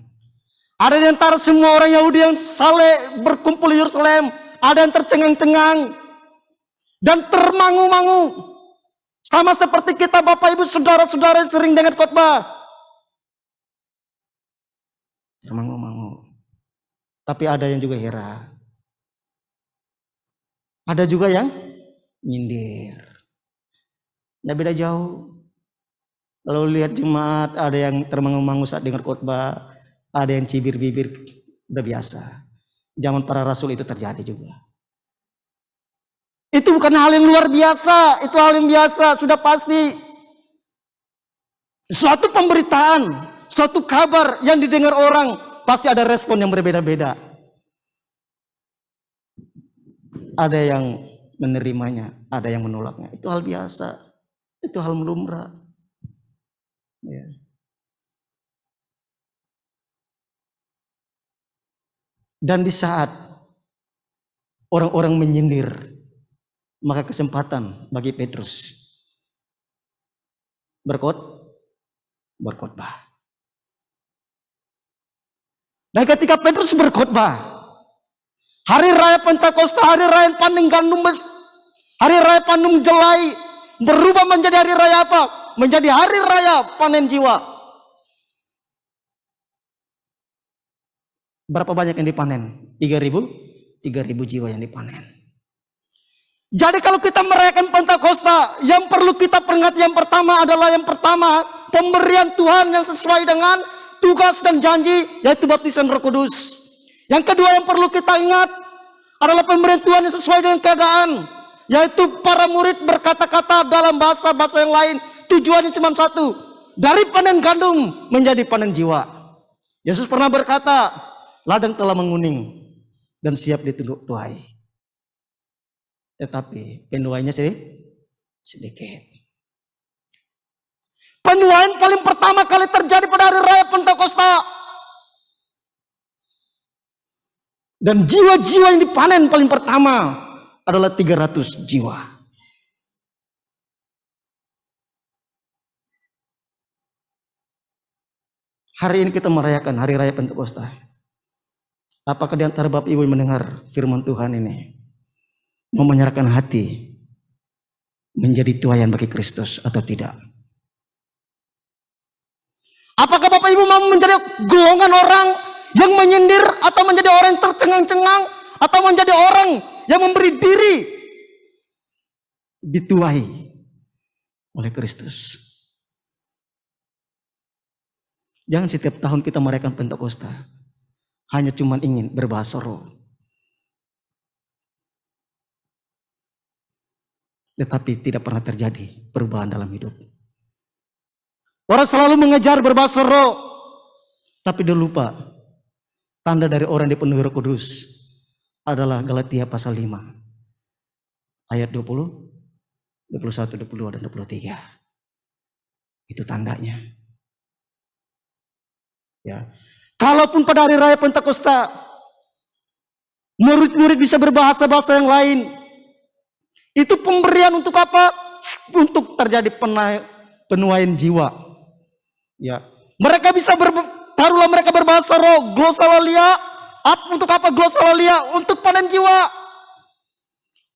Ada di antara semua orang Yahudi yang saleh berkumpul di Yerusalem, ada yang tercengang-cengang dan termangu-mangu. Sama seperti kita Bapak Ibu saudara-saudara yang sering dengar khotbah. Termangu-mangu. Tapi ada yang juga heran. Ada juga yang nyindir. Nggak beda jauh. Lalu lihat jemaat, ada yang termangu-mangu saat dengar khotbah, ada yang cibir bibir, udah biasa. Zaman para rasul itu terjadi juga. Itu bukan hal yang luar biasa, itu hal yang biasa, sudah pasti. Suatu pemberitaan, suatu kabar yang didengar orang, pasti ada respon yang berbeda-beda. ada yang menerimanya, ada yang menolaknya. Itu hal biasa, itu hal lumrah. Ya. Dan di saat orang-orang menyindir, maka kesempatan bagi Petrus berkhotbah. Dan ketika Petrus berkhotbah, hari raya Pentakosta, hari raya panen gandum, hari raya panen jelai, berubah menjadi hari raya apa? Menjadi hari raya panen jiwa. Berapa banyak yang dipanen? 3.000 jiwa yang dipanen. Jadi kalau kita merayakan Pentakosta, yang perlu kita peringati yang pertama adalah pemberian Tuhan yang sesuai dengan tugas dan janji, yaitu baptisan Roh Kudus. Yang kedua yang perlu kita ingat adalah pemberian Tuhan yang sesuai dengan keadaan, yaitu para murid berkata-kata dalam bahasa-bahasa yang lain. Tujuannya cuma satu, dari panen gandum menjadi panen jiwa. Yesus pernah berkata, ladang telah menguning dan siap dituai, tetapi penuainya sedikit. Penuaian paling pertama kali terjadi pada hari raya Pentakosta. Dan jiwa-jiwa yang dipanen paling pertama adalah 300 jiwa. Hari ini kita merayakan hari raya Pentakosta. Apakah di antara Bapak Ibu yang mendengar firman Tuhan ini mau menyerahkan hati menjadi tuayan bagi Kristus atau tidak? Apakah Bapak Ibu mau menjadi golongan orang yang menyindir, atau menjadi orang yang tercengang-cengang, atau menjadi orang yang memberi diri dituai oleh Kristus? Jangan setiap tahun kita merayakan Pentakosta hanya cuma ingin berbahasa roh, tetapi tidak pernah terjadi perubahan dalam hidup. Orang selalu mengejar berbahasa roh, tapi dia lupa tanda dari orang dipenuhi Roh Kudus adalah Galatia pasal 5 ayat 20, 21, 22 dan 23. Itu tandanya. Ya. Kalaupun pada hari raya Pentakosta murid-murid bisa berbahasa-bahasa yang lain, itu pemberian untuk apa? Untuk terjadi penuaian jiwa. Ya, mereka bisa taruhlah mereka berbahasa roh, glosolalia. Untuk apa glosolalia? Untuk panen jiwa.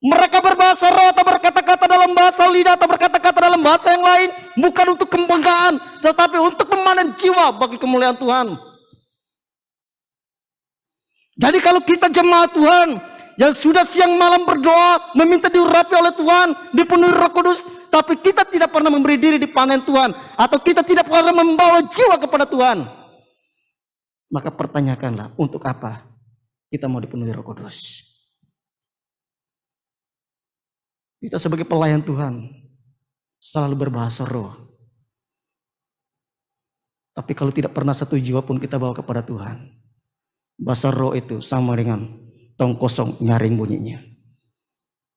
Mereka berbahasa roh atau berkata-kata dalam bahasa lidah atau berkata-kata dalam bahasa yang lain, bukan untuk kebanggaan, tetapi untuk memanen jiwa bagi kemuliaan Tuhan. Jadi kalau kita jemaat Tuhan yang sudah siang malam berdoa, meminta diurapi oleh Tuhan, dipenuhi Roh Kudus, tapi kita tidak pernah memberi diri dipanen Tuhan, atau kita tidak pernah membawa jiwa kepada Tuhan, maka pertanyakanlah, untuk apa kita mau dipenuhi Roh Kudus? Kita sebagai pelayan Tuhan selalu berbahasa roh, tapi kalau tidak pernah satu jiwa pun kita bawa kepada Tuhan, bahasa roh itu sama dengan tong kosong nyaring bunyinya,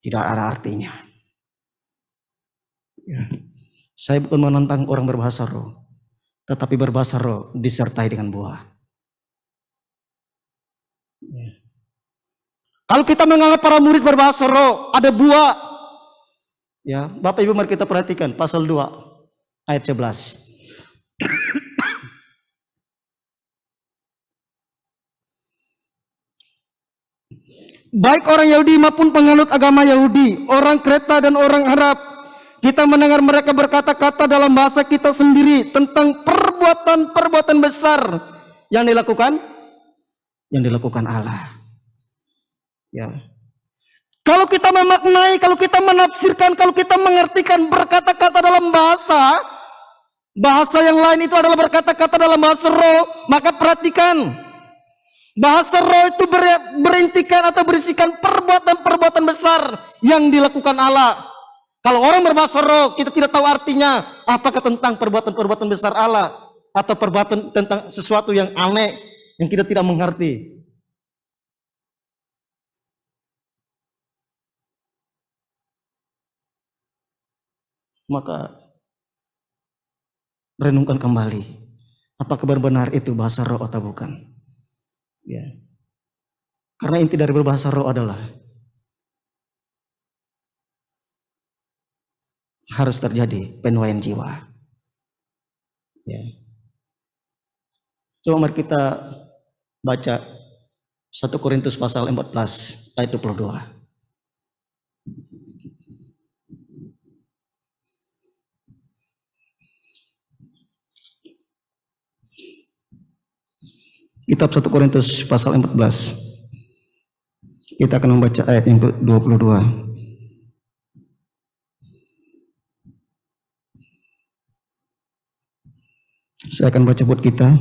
tidak ada artinya. Ya. Saya bukan menentang orang berbahasa roh, tetapi berbahasa roh disertai dengan buah. Ya. Kalau kita menganggap para murid berbahasa roh ada buah, ya, Bapak Ibu mari kita perhatikan pasal 2 ayat 11. Baik orang Yahudi maupun penganut agama Yahudi, orang Kreta dan orang Arab, kita mendengar mereka berkata-kata dalam bahasa kita sendiri tentang perbuatan-perbuatan besar yang dilakukan Allah. Ya. Kalau kita memaknai, kalau kita menafsirkan, kalau kita mengartikan berkata-kata dalam bahasa yang lain itu adalah berkata-kata dalam bahasa roh, maka perhatikan, bahasa roh itu berintikan atau berisikan perbuatan-perbuatan besar yang dilakukan Allah. Kalau orang berbahasa roh, kita tidak tahu artinya apakah tentang perbuatan-perbuatan besar Allah atau perbuatan tentang sesuatu yang aneh yang kita tidak mengerti. maka renungkan kembali, apakah benar-benar itu bahasa roh atau bukan. Ya. Karena inti dari berbahasa roh adalah harus terjadi penuaian jiwa. Ya. Coba mari kita baca 1 Korintus pasal 14 ayat 22. Kitab 1 Korintus pasal 14. Kita akan membaca ayat yang ke-22. Saya akan baca buat kita.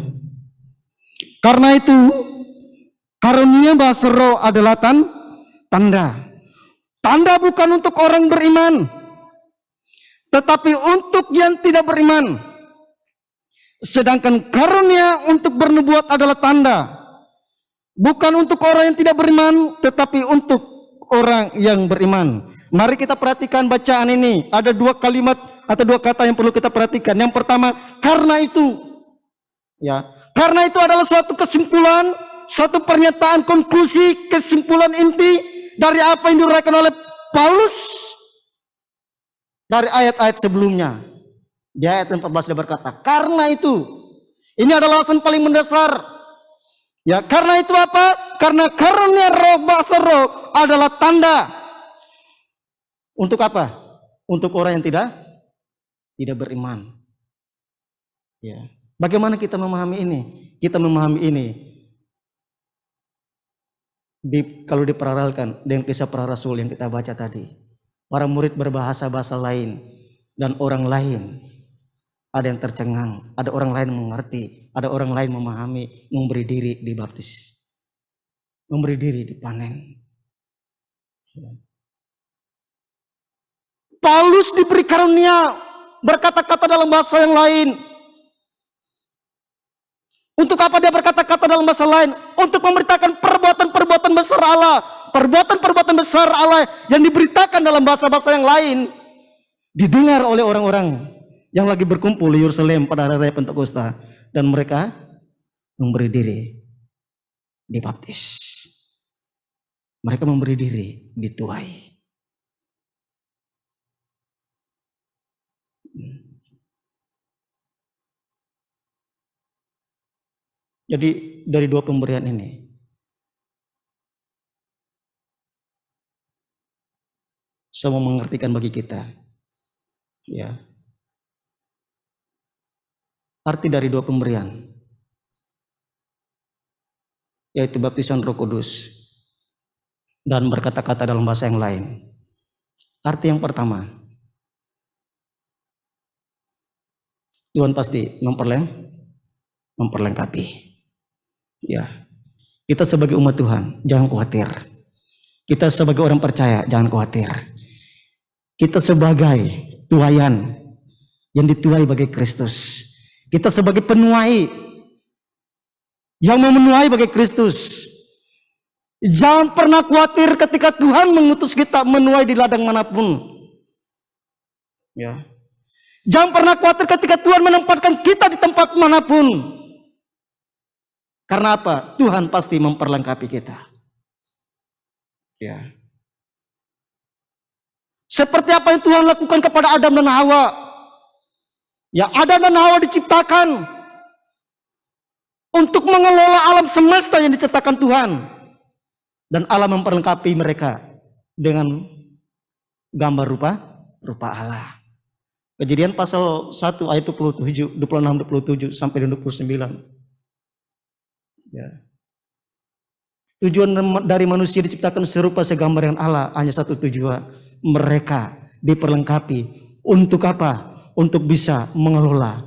Karena itu, karunia bahasa roh adalah tanda. Tanda bukan untuk orang beriman, tetapi untuk yang tidak beriman. Sedangkan karunia untuk bernubuat adalah tanda, bukan untuk orang yang tidak beriman, tetapi untuk orang yang beriman. Mari kita perhatikan bacaan ini. Ada 2 kalimat atau 2 kata yang perlu kita perhatikan. Yang pertama, karena itu. Ya, karena itu adalah suatu kesimpulan, satu pernyataan konklusi, kesimpulan inti dari apa yang diuraikan oleh Paulus dari ayat-ayat sebelumnya. Di ayat 14 dia berkata, karena itu. Ini adalah alasan paling mendasar. Ya, karena itu apa? Karena karunia roh, bahasa roh adalah tanda. Untuk apa? Untuk orang yang tidak beriman. Ya. Bagaimana kita memahami ini? Kita memahami ini kalau diparalelkan dengan kisah para rasul yang kita baca tadi. Para murid berbahasa-bahasa lain dan orang lain. Ada yang tercengang, ada orang lain mengerti, ada orang lain memahami, memberi diri dibaptis, memberi diri dipanen. Paulus diberi karunia berkata-kata dalam bahasa yang lain. Untuk apa dia berkata-kata dalam bahasa lain? Untuk memberitakan perbuatan-perbuatan besar Allah, perbuatan-perbuatan besar Allah yang diberitakan dalam bahasa-bahasa yang lain, didengar oleh orang-orang yang lagi berkumpul di Yerusalem pada hari raya Pentakosta, dan mereka memberi diri dibaptis. Mereka memberi diri dituai. Jadi dari 2 pemberian ini semua mengertikan bagi kita. Ya. Arti dari 2 pemberian, yaitu baptisan Roh Kudus dan berkata-kata dalam bahasa yang lain. Arti yang pertama, Tuhan pasti memperlengkapi. Ya, kita sebagai umat Tuhan jangan khawatir. Kita sebagai orang percaya jangan khawatir. Kita sebagai tuaian yang dituai bagi Kristus. Kita sebagai penuai yang memenuai bagi Kristus. Jangan pernah khawatir ketika Tuhan mengutus kita menuai di ladang manapun. Ya. Jangan pernah khawatir ketika Tuhan menempatkan kita di tempat manapun. Karena apa? Tuhan pasti memperlengkapi kita. Ya. Seperti apa yang Tuhan lakukan kepada Adam dan Hawa. Ya, Adam dan Hawa diciptakan untuk mengelola alam semesta yang diciptakan Tuhan. Dan Allah memperlengkapi mereka dengan gambar rupa Allah. Kejadian pasal 1 ayat 26, 27 sampai 29. Ya. Tujuan dari manusia diciptakan serupa segambar dengan Allah hanya satu tujuan. Mereka diperlengkapi untuk apa? Untuk bisa mengelola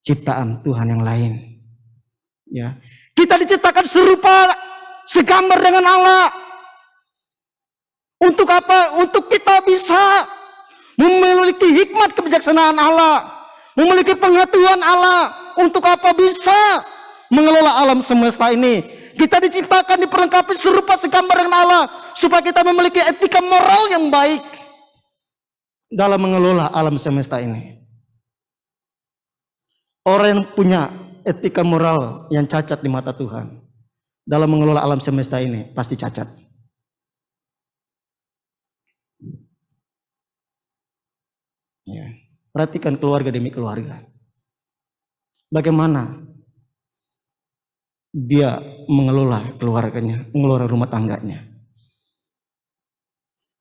ciptaan Tuhan yang lain. Ya, kita diciptakan serupa segambar dengan Allah. Untuk apa? Untuk kita bisa memiliki hikmat kebijaksanaan Allah, memiliki pengetahuan Allah. Untuk apa? Bisa mengelola alam semesta ini. Kita diciptakan diperlengkapi serupa segambar dengan Allah supaya kita memiliki etika moral yang baik. dalam mengelola alam semesta ini. Orang yang punya etika moral yang cacat di mata Tuhan dalam mengelola alam semesta ini pasti cacat. Ya. Perhatikan keluarga demi keluarga. Bagaimana dia mengelola keluarganya, mengelola rumah tangganya.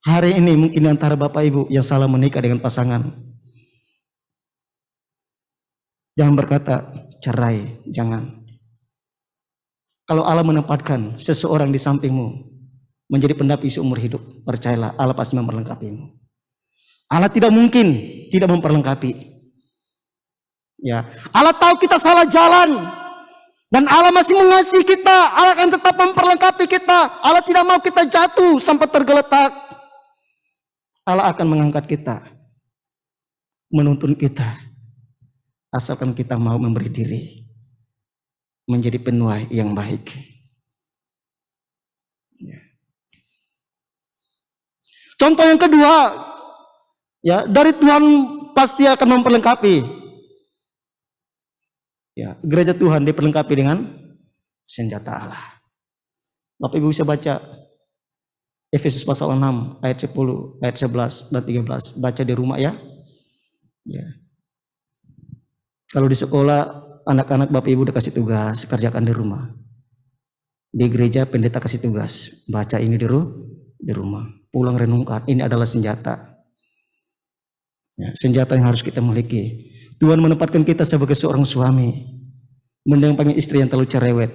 Hari ini mungkin antara Bapak Ibu yang salah menikah dengan pasangan, jangan berkata cerai, jangan. Kalau Allah menempatkan seseorang di sampingmu menjadi pendamping seumur hidup, percayalah Allah pasti memperlengkapimu. Allah tidak mungkin tidak memperlengkapi. Ya, Allah tahu kita salah jalan dan Allah masih mengasihi kita. Allah akan tetap memperlengkapi kita. Allah tidak mau kita jatuh sampai tergeletak. Allah akan mengangkat kita, menuntun kita, asalkan kita mau memberi diri menjadi penuai yang baik. Ya. Contoh yang kedua, ya, dari Tuhan pasti akan memperlengkapi. Ya, gereja Tuhan diperlengkapi dengan senjata Allah. Bapak Ibu bisa baca Efesus pasal 6 ayat 10, ayat 11 dan 13. Baca di rumah ya. Ya. Kalau di sekolah anak-anak Bapak Ibu udah kasih tugas, kerjakan di rumah. Di gereja pendeta kasih tugas, baca ini di rumah. Pulang renungkan, ini adalah senjata. Ya, senjata yang harus kita miliki. Tuhan menempatkan kita sebagai seorang suami mendampingi istri yang terlalu cerewet.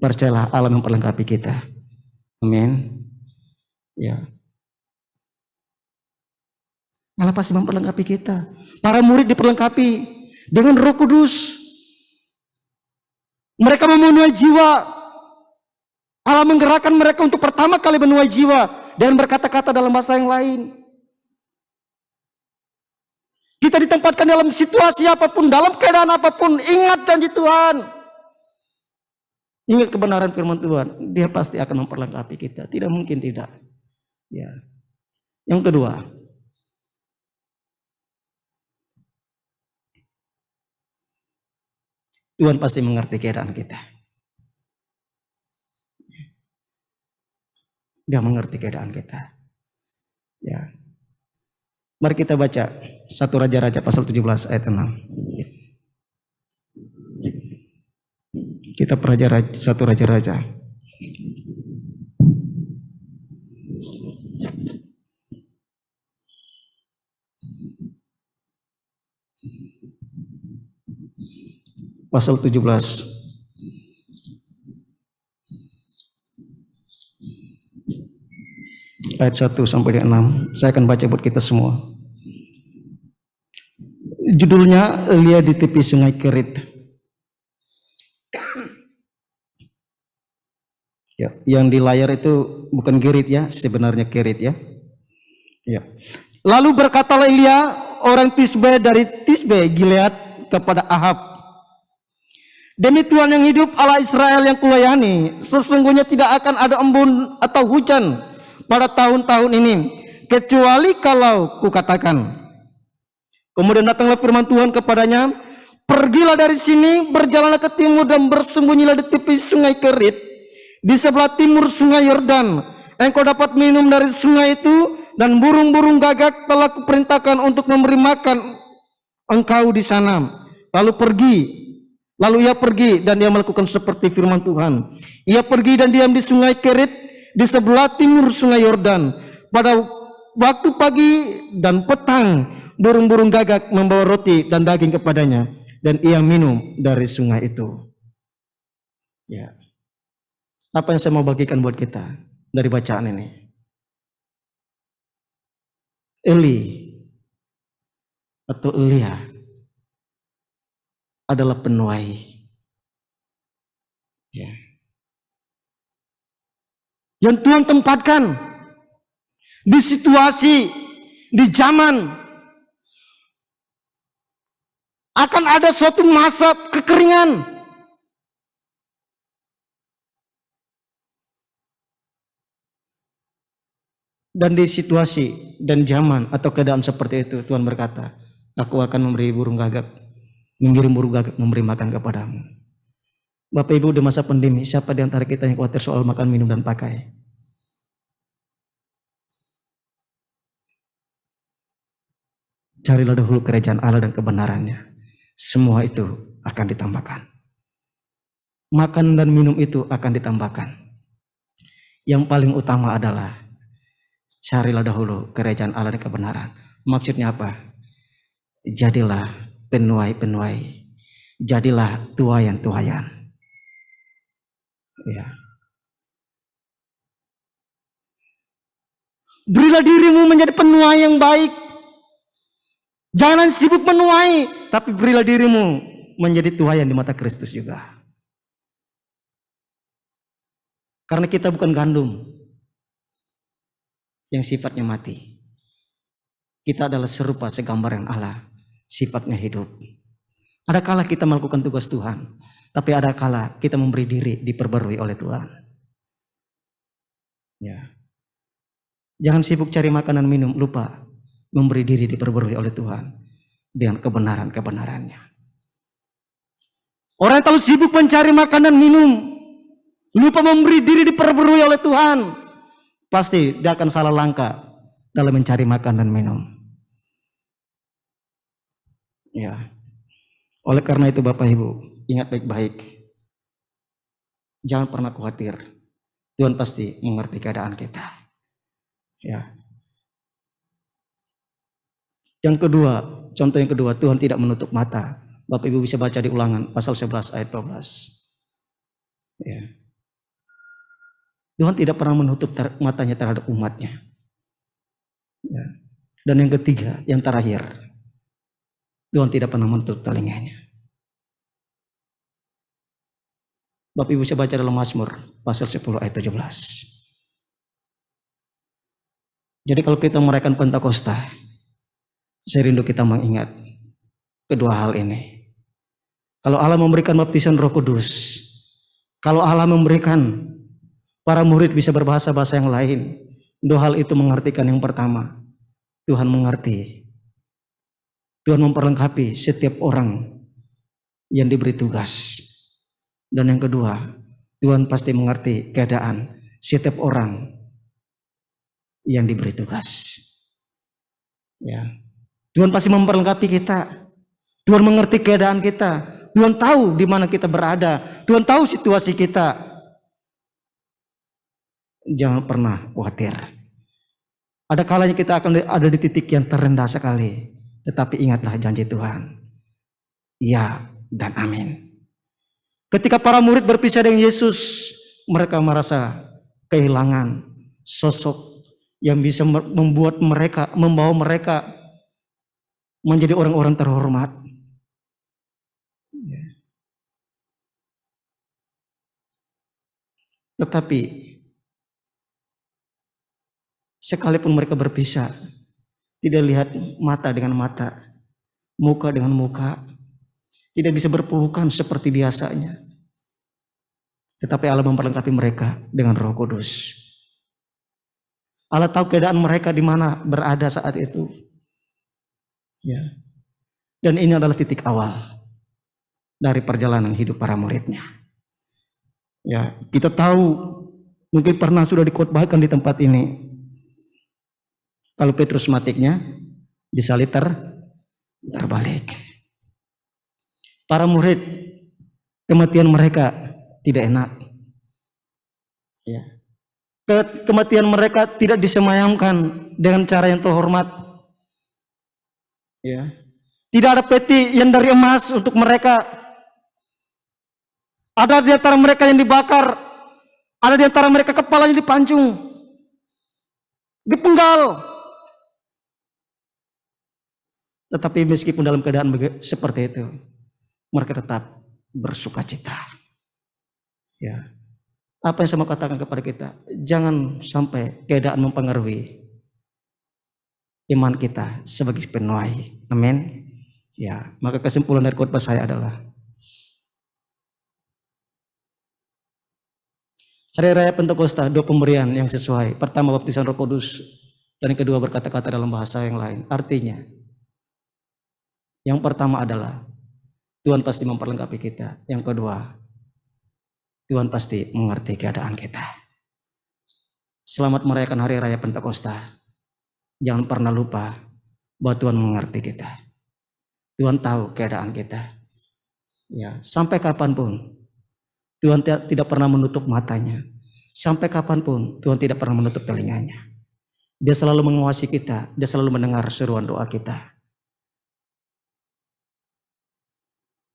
Percayalah Allah memperlengkapi kita. Amin. Ya. Allah pasti memperlengkapi kita. Para murid diperlengkapi dengan Roh Kudus. Mereka memenuhi jiwa. Allah menggerakkan mereka untuk pertama kali menuai jiwa dan berkata-kata dalam bahasa yang lain. Kita ditempatkan dalam situasi apapun, dalam keadaan apapun, ingat janji Tuhan. Ingat kebenaran firman Tuhan, Dia pasti akan memperlengkapi kita. Tidak mungkin tidak. Ya. Yang kedua, Tuhan pasti mengerti keadaan kita. Dia mengerti keadaan kita. Ya. Mari kita baca 1 Raja-Raja pasal 17 ayat 6. Kita pelajari 1 Raja-Raja. Pasal 17. Ayat 1 sampai 6. Saya akan baca buat kita semua. Judulnya Elia di tepi sungai Kerit. Ya, yang di layar itu bukan Kerit ya, sebenarnya Kerit ya. Ya. Lalu berkatalah Elia orang Tisbe dari Tisbe Gilead kepada Ahab, demi Tuhan yang hidup, Allah Israel yang kulayani, sesungguhnya tidak akan ada embun atau hujan pada tahun-tahun ini, kecuali kalau kukatakan. Kemudian datanglah firman Tuhan kepadanya, pergilah dari sini, berjalanlah ke timur dan bersembunyilah di tepi sungai Kerit, di sebelah timur sungai Yordan. Engkau dapat minum dari sungai itu, dan burung-burung gagak telah kuperintahkan untuk memberi makan engkau di sana. Lalu ia pergi dan dia melakukan seperti firman Tuhan. Ia pergi dan diam di sungai Kerit, di sebelah timur sungai Yordan. Pada waktu pagi dan petang, burung-burung gagak membawa roti dan daging kepadanya, dan ia minum dari sungai itu. Ya. Apa yang saya mau bagikan buat kita dari bacaan ini? Eli atau Elia adalah penuai. Ya. Yang Tuhan tempatkan di situasi, di zaman akan ada suatu masa kekeringan. Dan di situasi dan zaman atau keadaan seperti itu, Tuhan berkata, aku akan memberi burung gagak, mengirim burung gagak memberi makan kepadamu. Bapak Ibu, di masa pandemi, siapa di antara kita yang khawatir soal makan, minum, dan pakai? Carilah dahulu kerajaan Allah dan kebenarannya. Semua itu akan ditambahkan. Makan dan minum itu akan ditambahkan. Yang paling utama adalah carilah dahulu kerajaan Allah dan kebenaran. Maksudnya apa? Jadilah penuai-penuai. Jadilah tuayan-tuayan. Ya. Berilah dirimu menjadi penuai yang baik. Jangan sibuk menuai, tapi berilah dirimu menjadi tuayan di mata Kristus juga. Karena kita bukan gandum yang sifatnya mati. Kita adalah serupa segambaran Allah, sifatnya hidup. Ada kala kita melakukan tugas Tuhan, tapi ada kala kita memberi diri diperbarui oleh Tuhan. Ya. Jangan sibuk cari makanan minum, lupa memberi diri diperbarui oleh Tuhan dengan kebenaran-kebenarannya. Orang yang terlalu sibuk mencari makanan minum, lupa memberi diri diperbarui oleh Tuhan, pasti dia akan salah langkah dalam mencari makan dan minum. Ya. Oleh karena itu Bapak Ibu, ingat baik-baik. Jangan pernah khawatir. Tuhan pasti mengerti keadaan kita. Ya. Yang kedua, contoh yang kedua, Tuhan tidak menutup mata. Bapak Ibu bisa baca di Ulangan pasal 11 ayat 12. Ya. Tuhan tidak pernah menutup matanya terhadap umatnya. Ya. Dan yang ketiga, yang terakhir, Tuhan tidak pernah menutup telinganya. Bapak Ibu bisa baca dalam Mazmur pasal 10 ayat 17. Jadi kalau kita merayakan Pentakosta, saya rindu kita mengingat kedua hal ini. Kalau Allah memberikan baptisan Roh Kudus, kalau Allah memberikan para murid bisa berbahasa-bahasa yang lain, dua hal itu mengartikan yang pertama, Tuhan mengerti. Tuhan memperlengkapi setiap orang yang diberi tugas. Dan yang kedua, Tuhan pasti mengerti keadaan setiap orang yang diberi tugas. Ya. Tuhan pasti memperlengkapi kita. Tuhan mengerti keadaan kita. Tuhan tahu di mana kita berada. Tuhan tahu situasi kita. Jangan pernah khawatir. Ada kalanya kita akan ada di titik yang terendah sekali. Tetapi ingatlah janji Tuhan. Ya dan amin. Ketika para murid berpisah dengan Yesus, mereka merasa kehilangan sosok yang bisa membawa mereka menjadi orang-orang terhormat. Tetapi sekalipun mereka berpisah, tidak lihat mata dengan mata, muka dengan muka, tidak bisa berpelukan seperti biasanya. Tetapi Allah memperlengkapi mereka dengan Roh Kudus. Allah tahu keadaan mereka di mana berada saat itu. Ya. Dan ini adalah titik awal dari perjalanan hidup para muridnya. Ya, kita tahu mungkin pernah sudah dikhotbahkan di tempat ini. Kalau Petrus matiknya disalib terbalik. Para murid kematian mereka tidak enak. Ya. Kematian mereka tidak disemayamkan dengan cara yang terhormat. Ya. Tidak ada peti yang dari emas untuk mereka. Ada di antara mereka yang dibakar. Ada di antara mereka kepalanya dipancung, dipenggal. Tetapi meskipun dalam keadaan seperti itu, mereka tetap bersuka cita. Ya. Apa yang saya mau katakan kepada kita? Jangan sampai keadaan mempengaruhi iman kita sebagai penuai. Amin. Ya, maka kesimpulan dari khotbah saya adalah Hari Raya Pentakosta, dua pemberian yang sesuai. Pertama, baptisan Roh Kudus. Dan yang kedua berkata-kata dalam bahasa yang lain. Artinya, yang pertama adalah Tuhan pasti memperlengkapi kita. Yang kedua, Tuhan pasti mengerti keadaan kita. Selamat merayakan Hari Raya Pentakosta. Jangan pernah lupa bahwa Tuhan mengerti kita. Tuhan tahu keadaan kita. Ya, sampai kapanpun Tuhan tidak pernah menutup matanya. Sampai kapanpun Tuhan tidak pernah menutup telinganya. Dia selalu mengawasi kita. Dia selalu mendengar seruan doa kita.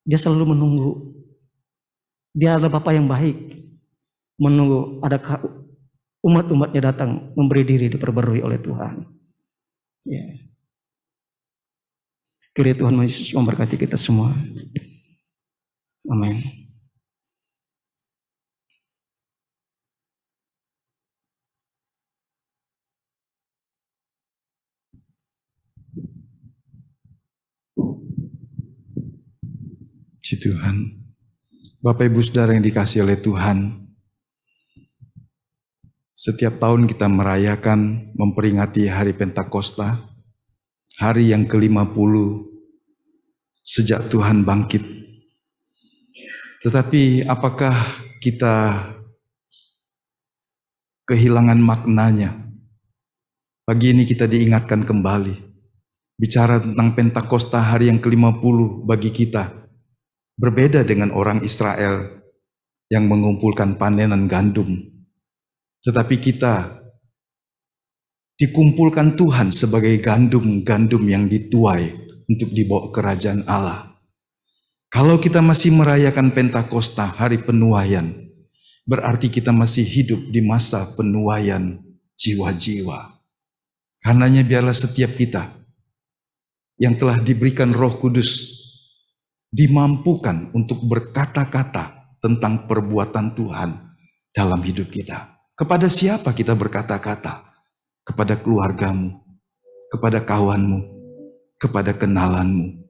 Dia selalu menunggu. Dia adalah Bapa yang baik. Menunggu adakah umat-umatnya datang memberi diri diperbarui oleh Tuhan. Ya. Kiranya Tuhan Yesus memberkati kita semua. Amin. Puji Tuhan. Bapak Ibu Saudara yang dikasihi oleh Tuhan, setiap tahun kita merayakan, memperingati Hari Pentakosta, hari yang ke-50 sejak Tuhan bangkit. Tetapi apakah kita kehilangan maknanya? Pagi ini kita diingatkan kembali, bicara tentang Pentakosta hari yang ke-50 bagi kita, berbeda dengan orang Israel yang mengumpulkan panenan gandum. Tetapi kita dikumpulkan Tuhan sebagai gandum-gandum yang dituai untuk dibawa ke kerajaan Allah. Kalau kita masih merayakan Pentakosta, hari penuaian, berarti kita masih hidup di masa penuaian jiwa-jiwa. Karenanya biarlah setiap kita yang telah diberikan Roh Kudus dimampukan untuk berkata-kata tentang perbuatan Tuhan dalam hidup kita. Kepada siapa kita berkata-kata? Kepada keluargamu, kepada kawanmu, kepada kenalanmu,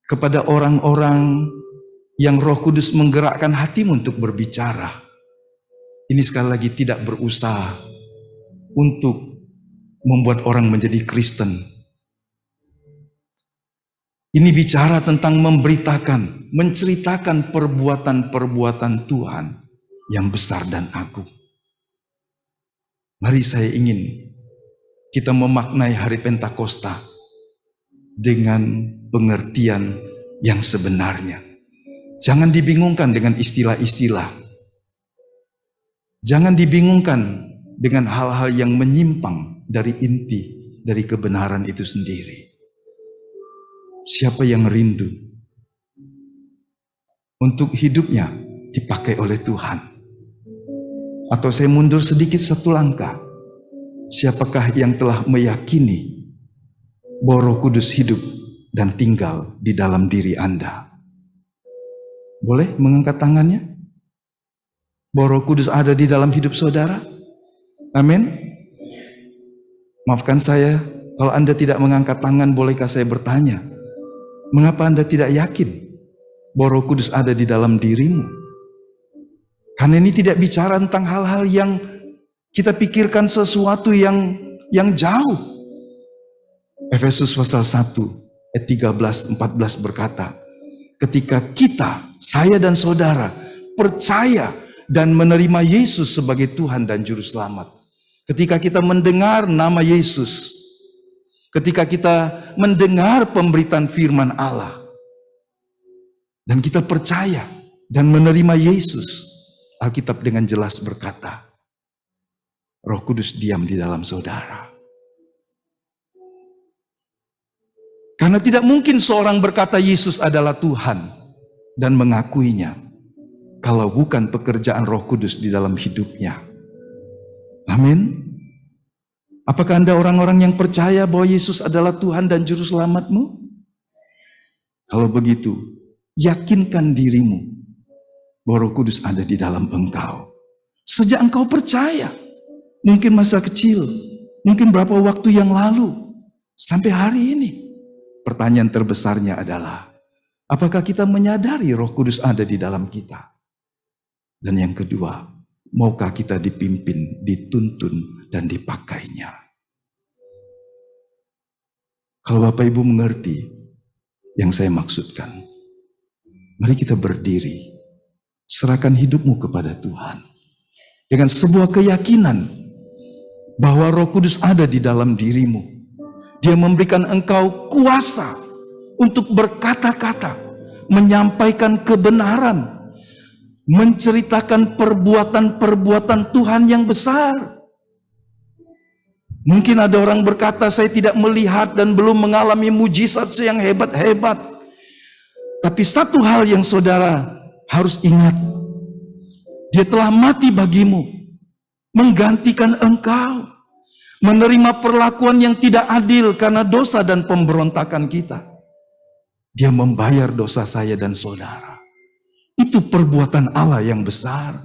kepada orang-orang yang Roh Kudus menggerakkan hatimu untuk berbicara. Ini sekali lagi tidak berusaha untuk membuat orang menjadi Kristen. Ini bicara tentang memberitakan, menceritakan perbuatan-perbuatan Tuhan yang besar dan agung. Mari saya ingin kita memaknai hari Pentakosta dengan pengertian yang sebenarnya. Jangan dibingungkan dengan istilah-istilah. Jangan dibingungkan dengan hal-hal yang menyimpang dari inti, dari kebenaran itu sendiri. Siapa yang rindu untuk hidupnya dipakai oleh Tuhan? Atau saya mundur sedikit satu langkah. Siapakah yang telah meyakini bahwa Roh Kudus hidup dan tinggal di dalam diri Anda? Boleh mengangkat tangannya? Bahwa Roh Kudus ada di dalam hidup saudara? Amin. Maafkan saya, kalau Anda tidak mengangkat tangan, bolehkah saya bertanya? Mengapa Anda tidak yakin bahwa Roh Kudus ada di dalam dirimu? Karena ini tidak bicara tentang hal-hal yang kita pikirkan sesuatu yang jauh. Efesus pasal 1 ayat 13-14 berkata, ketika kita, saya dan saudara, percaya dan menerima Yesus sebagai Tuhan dan Juru Selamat. Ketika kita mendengar nama Yesus, ketika kita mendengar pemberitaan firman Allah, dan kita percaya dan menerima Yesus, Alkitab dengan jelas berkata, Roh Kudus diam di dalam saudara. Karena tidak mungkin seorang berkata Yesus adalah Tuhan dan mengakuinya kalau bukan pekerjaan Roh Kudus di dalam hidupnya. Amin. Apakah Anda orang-orang yang percaya bahwa Yesus adalah Tuhan dan Juru Selamatmu? Kalau begitu, yakinkan dirimu bahwa Roh Kudus ada di dalam engkau. Sejak engkau percaya, mungkin masa kecil, mungkin berapa waktu yang lalu, sampai hari ini. Pertanyaan terbesarnya adalah, apakah kita menyadari Roh Kudus ada di dalam kita? Dan yang kedua, maukah kita dipimpin, dituntun, dan dipakainya? Kalau Bapak Ibu mengerti yang saya maksudkan, mari kita berdiri, serahkan hidupmu kepada Tuhan dengan sebuah keyakinan bahwa Roh Kudus ada di dalam dirimu. Dia memberikan engkau kuasa untuk berkata-kata, menyampaikan kebenaran, menceritakan perbuatan-perbuatan Tuhan yang besar. Mungkin ada orang berkata, saya tidak melihat dan belum mengalami mujizat yang hebat-hebat. Tapi satu hal yang saudara harus ingat, Dia telah mati bagimu, menggantikan engkau, menerima perlakuan yang tidak adil karena dosa dan pemberontakan kita. Dia membayar dosa saya dan saudara. Itu perbuatan Allah yang besar.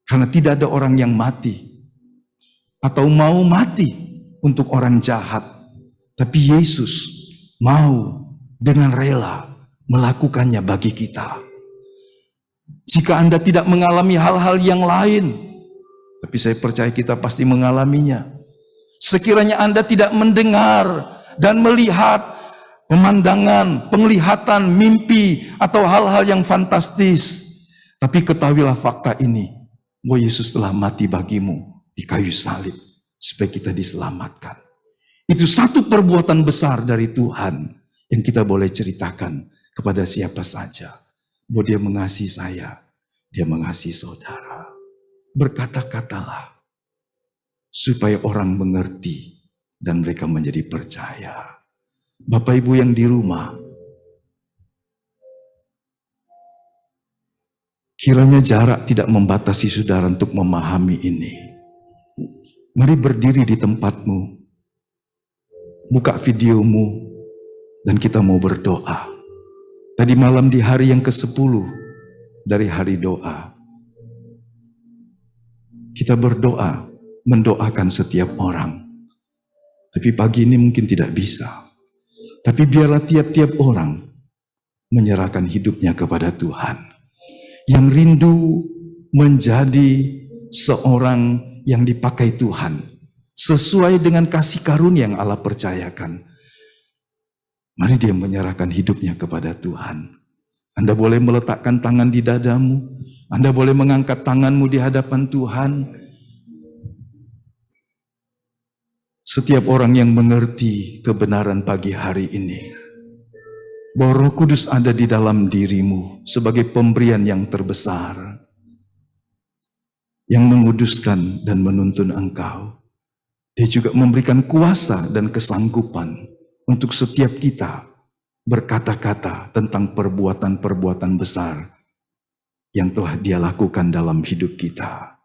Karena tidak ada orang yang mati atau mau mati untuk orang jahat, tapi Yesus mau dengan rela melakukannya bagi kita. Jika Anda tidak mengalami hal-hal yang lain, tapi saya percaya kita pasti mengalaminya. Sekiranya Anda tidak mendengar dan melihat pemandangan, penglihatan, mimpi, atau hal-hal yang fantastis, tapi ketahuilah fakta ini, bahwa Yesus telah mati bagimu di kayu salib supaya kita diselamatkan. Itu satu perbuatan besar dari Tuhan yang kita boleh ceritakan kepada siapa saja, bahwa Dia mengasihi saya, Dia mengasihi saudara. Berkata-katalah supaya orang mengerti dan mereka menjadi percaya. Bapak Ibu yang di rumah, kiranya jarak tidak membatasi saudara untuk memahami ini. Mari berdiri di tempatmu, buka videomu, dan kita mau berdoa. Tadi malam di hari yang ke-10 dari hari doa, kita berdoa, mendoakan setiap orang. Tapi pagi ini mungkin tidak bisa. Tapi biarlah tiap-tiap orang menyerahkan hidupnya kepada Tuhan. Yang rindu menjadi seorang yang dipakai Tuhan sesuai dengan kasih karunia yang Allah percayakan. Mari dia menyerahkan hidupnya kepada Tuhan. Anda boleh meletakkan tangan di dadamu, Anda boleh mengangkat tanganmu di hadapan Tuhan. Setiap orang yang mengerti kebenaran pagi hari ini, bahwa Roh Kudus ada di dalam dirimu sebagai pemberian yang terbesar, yang menguduskan dan menuntun engkau. Dia juga memberikan kuasa dan kesanggupan untuk setiap kita berkata-kata tentang perbuatan-perbuatan besar yang telah Dia lakukan dalam hidup kita.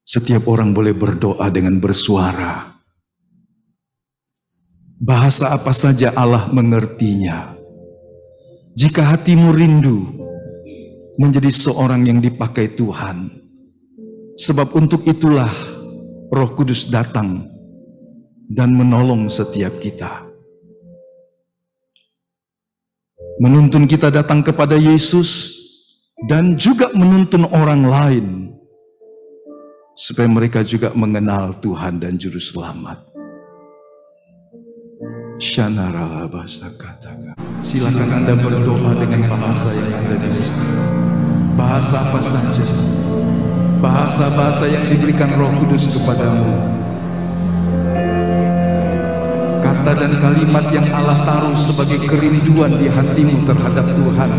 Setiap orang boleh berdoa dengan bersuara. Bahasa apa saja Allah mengertinya. Jika hatimu rindu menjadi seorang yang dipakai Tuhan, sebab untuk itulah Roh Kudus datang dan menolong setiap kita. Menuntun kita datang kepada Yesus dan juga menuntun orang lain supaya mereka juga mengenal Tuhan dan Juru Selamat. Silakan Anda berdoa dengan bahasa yang ada di sini. Bahasa apa saja, bahasa-bahasa yang diberikan Roh Kudus kepadamu. Kata dan kalimat yang Allah taruh sebagai kerinduan di hatimu terhadap Tuhan,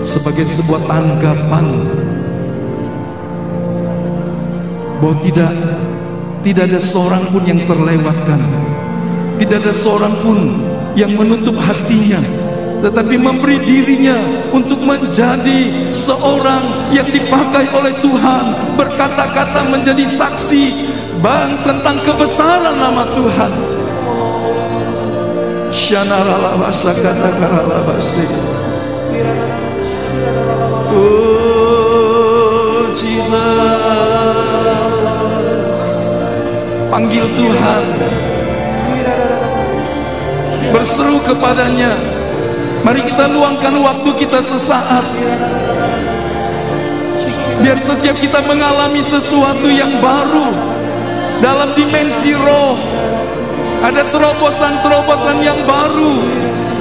sebagai sebuah tanggapan bahwa tidak ada seorang pun yang terlewatkan, tidak ada seorang pun yang menutup hatinya, tetapi memberi dirinya untuk menjadi seorang yang dipakai oleh Tuhan, berkata-kata menjadi saksi tentang kebesaran nama Tuhan. Oh Jesus, panggil Tuhan, berseru kepadanya. Mari kita luangkan waktu kita sesaat Biar setiap kita mengalami sesuatu yang baru dalam dimensi roh. Ada terobosan-terobosan yang baru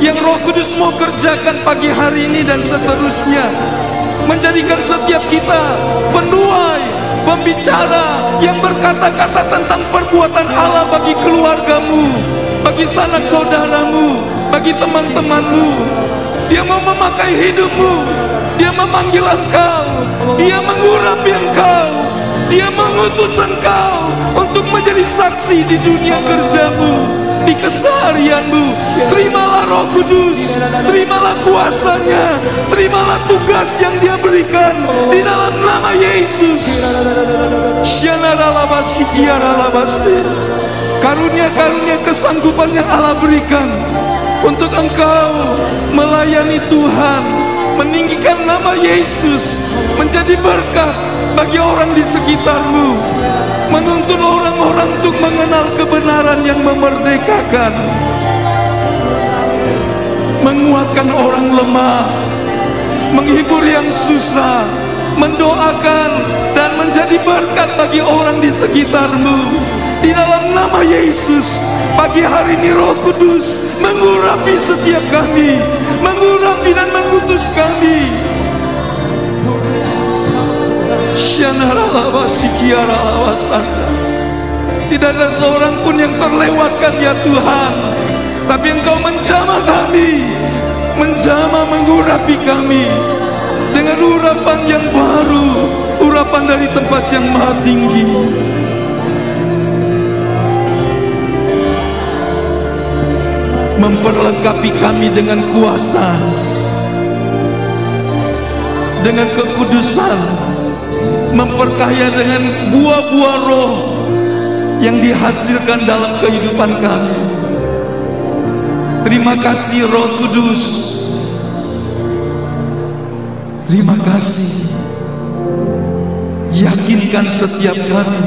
yang Roh Kudus mau kerjakan pagi hari ini dan seterusnya, menjadikan setiap kita penuai, pembicara yang berkata-kata tentang perbuatan Allah bagi keluargamu, bagi sanak saudaramu, bagi teman-temanmu. Dia mau memakai hidupmu, Dia memanggil engkau, Dia mengurapi engkau, Dia mengutus engkau untuk menjadi saksi di dunia kerjamu, di keseharianmu. Terimalah Roh Kudus, terimalah kuasanya, terimalah tugas yang Dia berikan di dalam nama Yesus. Karunia-karunia kesanggupan yang Allah berikan untuk engkau melayani Tuhan, meninggikan nama Yesus, menjadi berkat bagi orang di sekitarmu, menuntun orang-orang untuk mengenal kebenaran yang memerdekakan, menguatkan orang lemah, menghibur yang susah, mendoakan dan menjadi berkat bagi orang di sekitarmu. Di dalam nama Yesus, pagi hari ini Roh Kudus mengurapi setiap kami, mengurapi dan mengutus kami. Tidak ada seorang pun yang terlewatkan ya Tuhan, tapi Engkau menjamah kami, menjamah mengurapi kami dengan urapan yang baru, urapan dari tempat yang maha tinggi. Memperlengkapi kami dengan kuasa, dengan kekudusan, memperkaya dengan buah-buah roh yang dihasilkan dalam kehidupan kami. Terima kasih Roh Kudus, terima kasih. Yakinkan setiap kami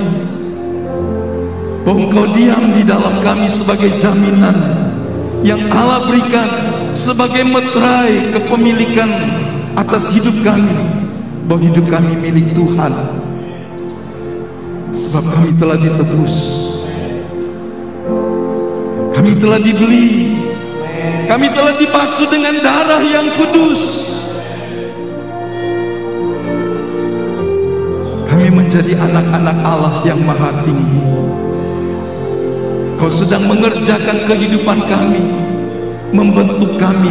bahwa Engkau diam di dalam kami sebagai jaminan yang Allah berikan sebagai meterai kepemilikan atas hidup kami, bahwa hidup kami milik Tuhan, sebab kami telah ditebus, kami telah dibeli, kami telah dibasuh dengan darah yang kudus, kami menjadi anak-anak Allah yang maha tinggi. Kau sedang mengerjakan kehidupan kami, membentuk kami,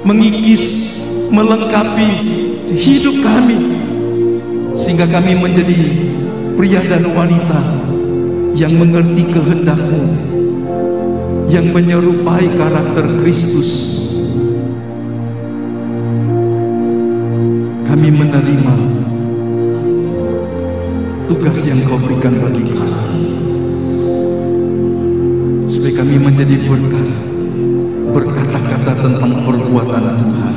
mengikis, melengkapi hidup kami, sehingga kami menjadi pria dan wanita yang mengerti kehendak-Mu, yang menyerupai karakter Kristus. Kami menerima tugas yang Kau berikan bagi kami, supaya kami menjadi berkat, berkata-kata tentang perbuatan Tuhan,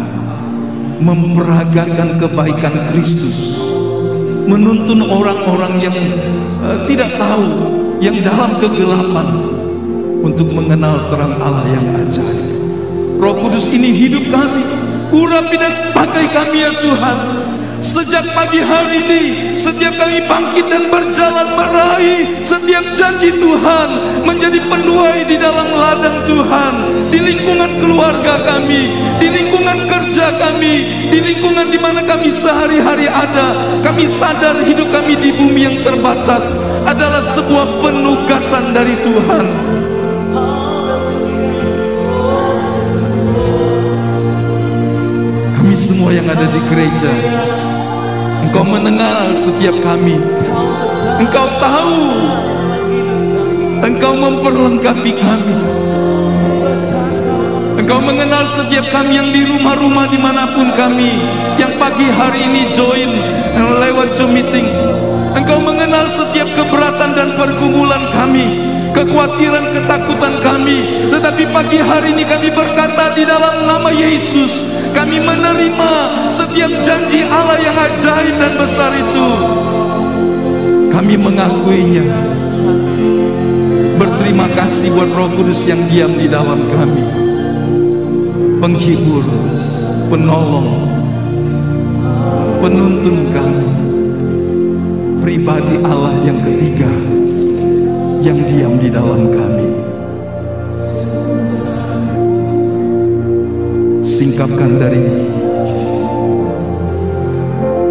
memperagakan kebaikan Kristus, menuntun orang-orang yang tidak tahu, yang dalam kegelapan, untuk mengenal terang Allah yang ajaib. Roh Kudus ini hidup kami, urapi dan pakai kami ya Tuhan. Sejak pagi hari ini, setiap kami bangkit dan berjalan meraih setiap janji Tuhan, menjadi penuai di dalam ladang Tuhan, di lingkungan keluarga kami, di lingkungan kerja kami, di lingkungan di mana kami sehari-hari ada. Kami sadar hidup kami di bumi yang terbatas adalah sebuah penugasan dari Tuhan. Kami semua yang ada di gereja, Engkau mendengar setiap kami, Engkau tahu, Engkau memperlengkapi kami, Engkau mengenal setiap kami yang di rumah-rumah dimanapun kami, yang pagi hari ini join lewat Zoom meeting. Engkau mengenal setiap keberatan dan pergumulan kami, kekhawatiran, ketakutan kami. Tetapi pagi hari ini kami berkata di dalam nama Yesus, kami menerima setiap janji Allah yang ajaib dan besar itu. Kami mengakuinya. Berterima kasih buat Roh Kudus yang diam di dalam kami, penghibur, penolong, penuntun kami. pribadi Allah yang ketiga yang diam di dalam kami. Singkapkan dari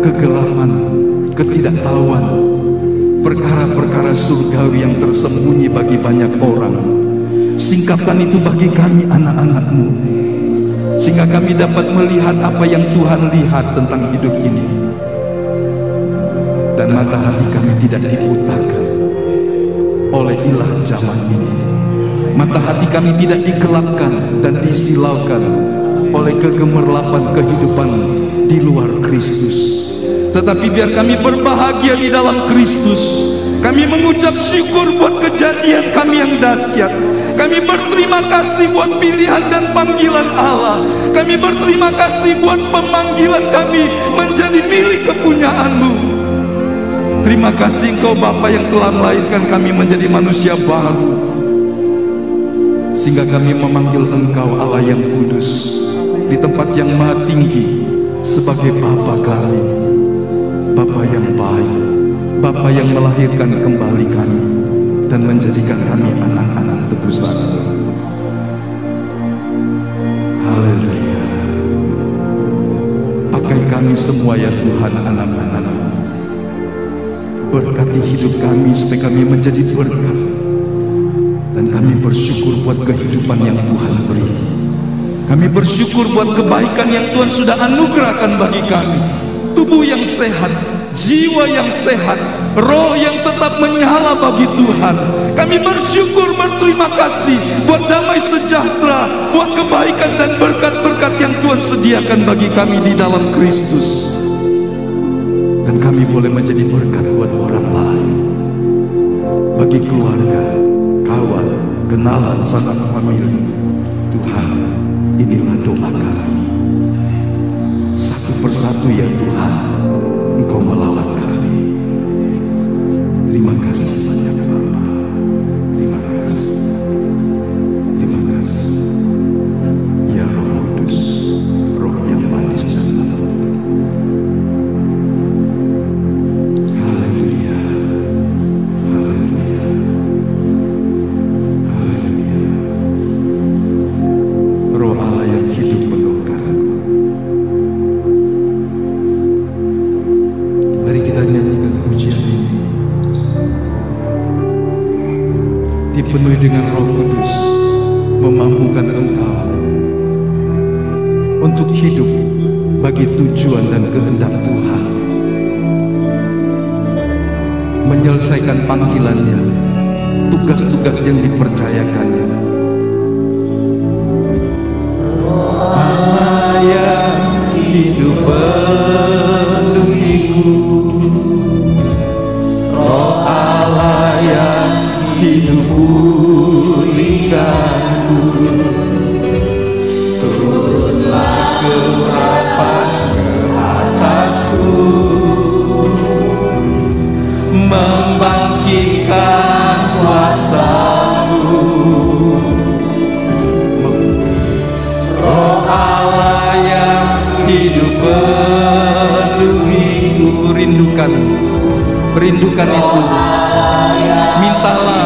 kegelapan, ketidaktahuan, perkara-perkara surgawi yang tersembunyi bagi banyak orang. Singkapkan itu bagi kami anak-anak-Mu, sehingga kami dapat melihat apa yang Tuhan lihat tentang hidup ini, dan mata hati kami tidak dibutakan oleh ilah zaman ini. Mata hati kami tidak digelapkan dan disilaukan oleh kegemerlapan kehidupan di luar Kristus. Tetapi biar kami berbahagia di dalam Kristus. Kami mengucap syukur buat kejadian kami yang dahsyat. Kami berterima kasih buat pilihan dan panggilan Allah. Kami berterima kasih buat pemanggilan kami menjadi milik kepunyaan-Mu. Terima kasih Engkau Bapa yang telah melahirkan kami menjadi manusia baru, sehingga kami memanggil Engkau Allah yang kudus di tempat yang maha tinggi sebagai Bapa kami, Bapa yang baik, Bapa yang melahirkan kembali kami dan menjadikan kami anak-anak tebusan. Haleluya. Pakai kami semua ya Tuhan, anak-anak-Mu. Berkati hidup kami supaya kami menjadi berkat, dan kami bersyukur buat kehidupan yang Tuhan beri. Kami bersyukur buat kebaikan yang Tuhan sudah anugerahkan bagi kami. Tubuh yang sehat, jiwa yang sehat, roh yang tetap menyala bagi Tuhan. Kami bersyukur, berterima kasih buat damai sejahtera, buat kebaikan dan berkat-berkat yang Tuhan sediakan bagi kami di dalam Kristus. Dan kami boleh menjadi berkat buat orang lain, bagi keluarga, kawan, kenalan, sanak famili. Tuhan, inilah doa kami. Satu persatu ya Tuhan, Engkau melawat kami. Terima kasih banyak Bapa. Terima kasih. Terima kasih. Ya Roh Kudus, Roh yang manis dan lembut. Haleluya. Haleluya. Haleluya. Roh Allah yang hidup penuhkan aku. Mari kita nyanyikan pujian ini, dipenuhi dengan Roh Kudus, memampukan Engkau untuk hidup bagi tujuan dan kehendak Tuhan, menyelesaikan panggilannya, tugas-tugas yang dipercayakannya. Allah yang hidup penuhiku, Roh Allah yang hidup pulihkanku, turunlah keurapan ke atasku, membangkitkan kuasa-Mu. Roh Allah yang hidup penuhiku. Rindukan itu. Mintalah,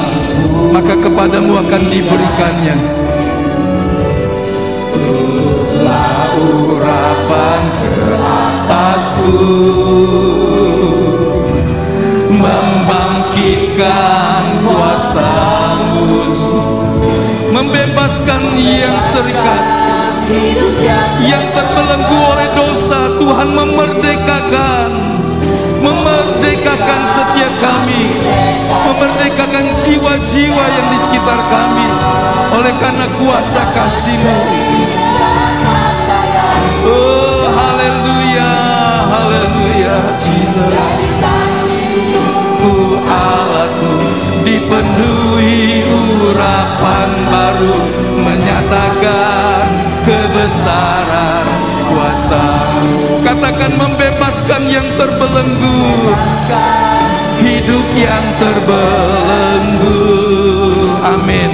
maka kepadamu akan diberikannya. Turunlah urapan ke atasku, membangkitkan kuasa-Mu, membebaskan yang terikat, yang terbelenggu oleh dosa. Tuhan memerdekakan setiap kami, memerdekakan jiwa-jiwa yang di sekitar kami oleh karena kuasa kasih-Mu. Oh, haleluya, haleluya, Jesus. Ku Allahku, dipenuhi urapan baru, menyatakan kebesaran kuasa-Mu. Katakan, membebaskan yang terbelenggu, hidup yang terbelenggu. Amin.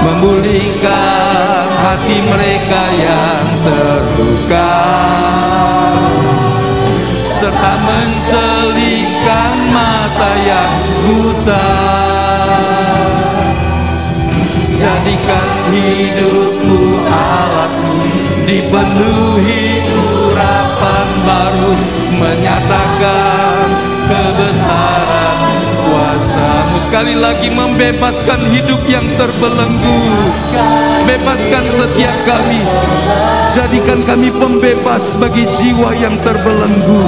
Memulihkan hati mereka yang terluka, serta mencelikakan buta. Jadikan hidupku alatmu, dipenuhi urapan baru, menyatakan kebesaran kuasa-Mu. Sekali lagi, membebaskan hidup yang terbelenggu. Bebaskan setiap kami, jadikan kami pembebas bagi jiwa yang terbelenggu.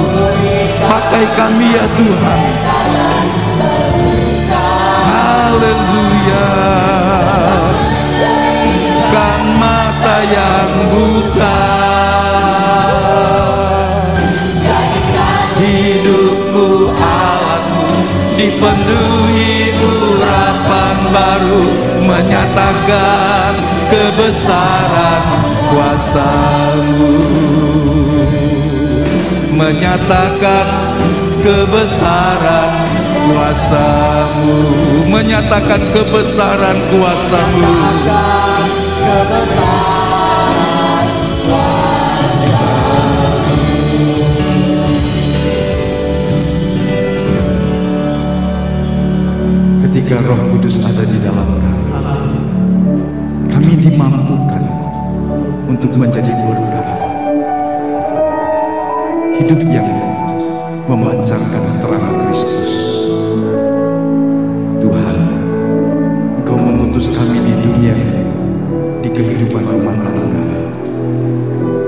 Pakai kami ya Tuhan. Haleluya. Kan mata yang buta, hidupku alatmu, dipenuhi urapan baru, menyatakan kebesaran kuasa-Mu, menyatakan kebesaran kuasa-Mu, menyatakan kebesaran kuasa-Mu. Ketika Roh Kudus ada di dalam kami dimampukan untuk menjadi berkat, hidup yang memancarkan terang Kristus. Tuhan, Engkau mengutus kami di dunia, di kehidupan rumah tangga,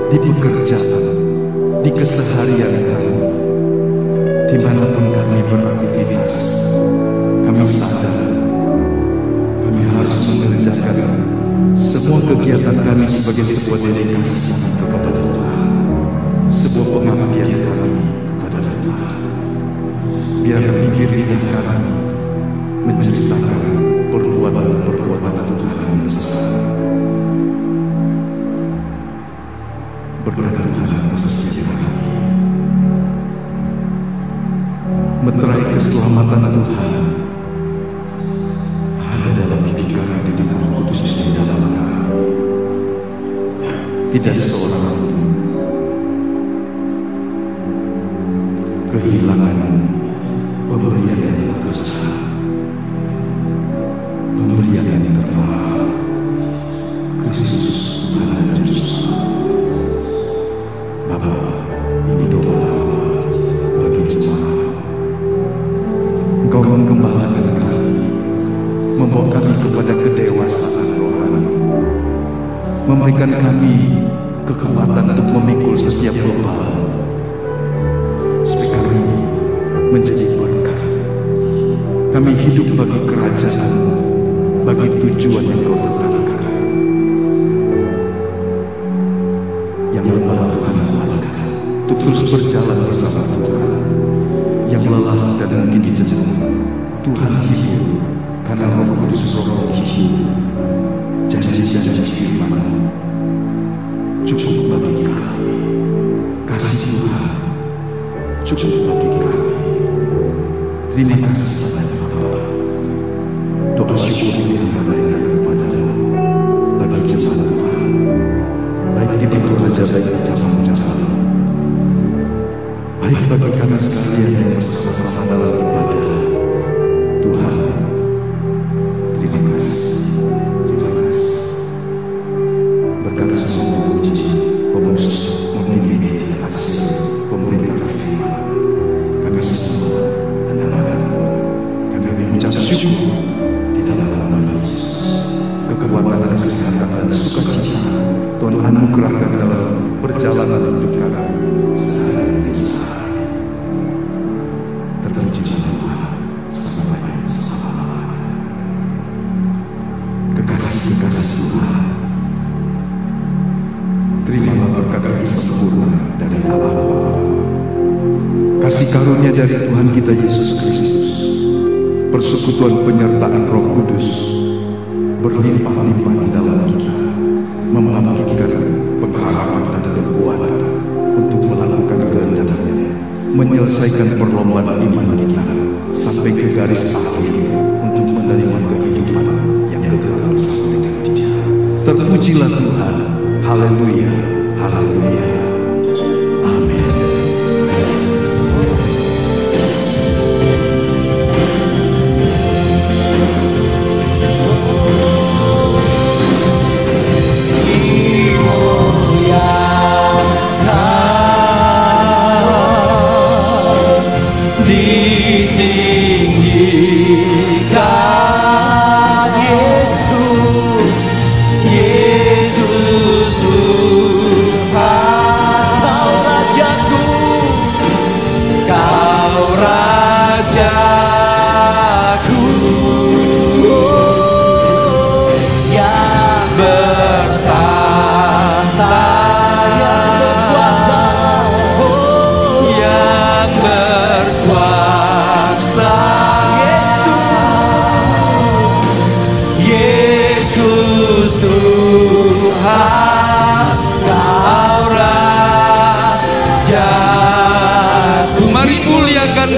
di pekerjaan, di keseharian kami, dimanapun kami beraktivitas. Kami sadar kami harus mengerjakan semua kegiatan kami sebagai sebuah dedikasi kepada Tuhan, sebuah pengabdian kami kepada Tuhan. Biar bibir lidah kami menceritakan perbuatan Tuhan yang besar. Berkat Tuhan atas setiap kami, meterai keselamatan Tuhan ada dalam pikiran kami, di dalam Kudus di dalam kami. Tidak seorang pun kehilangan pemberian yang besar, pemberian yang termahal, Kristus Tuhan dan Yesus. Bapa, ini doa bagi jemaat. Engkau menggembalakan kami, membawa kami kepada kedewasaan rohani, memberikan kami kekuatan untuk memikul setiap beban, supaya kami menjadi berkat. Kami hidup bagi kerajaan, bagi tujuan yang Kau tetapkan, yang membantu kami untuk terus berjalan bersama Tuhan. Yang lelah dan mungkin jenuh, Tuhan hibur, karena Roh Kudus Roh hibur. Janji-janji firman cukup bagi kami, kasih Tuhan cukup bagi kami. Terima kasih Bapa. Doa syukur yang diberikan kepada-Mu bagi jemaat Tuhan, baik di pintu raja, baik di cabang-cabang, baik bagi kami sekalian yang bersama-sama dalam ibadah. Tuhan, terima kasih, terima kasih. Berkat semua puji, pemus, mendidih hasil pemerintah firman, kami semua anak-anak, kami mengucap syukur di dalam nama Yesus. Kekuatan, kesehatan, dan sukacita Tuhan anugerahkan dalam perjalanan hidup kami sehari demi sehari. Terpuji Tuhan sampai selama-lamanya. Kekasih-kekasih Tuhan, terimalah berkat yang sempurna dari Allah Bapa, kasih karunia dari Tuhan kita Yesus Kristus, persekutuan penyertaan Roh Kudus berlimpah-limpah di dalam kita, membangkitkan pengharapan dan kekuatan untuk melakukan kehendak-Nya, menyelesaikan perlombaan iman kita sampai ke garis akhir untuk menerima kehidupan yang kekal bersama dengan Dia. Terpujilah Tuhan. Haleluya, haleluya. Amin.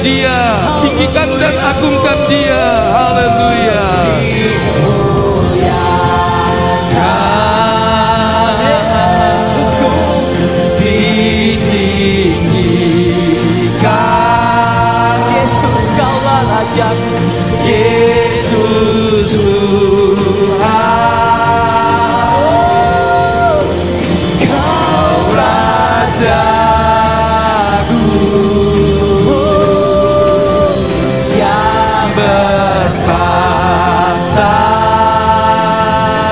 Dia, tinggikan dan agungkan Dia. Haleluya. Yesus kaulah Raja, Yesus Tuhan, Kau Rajaku yang berkuasa,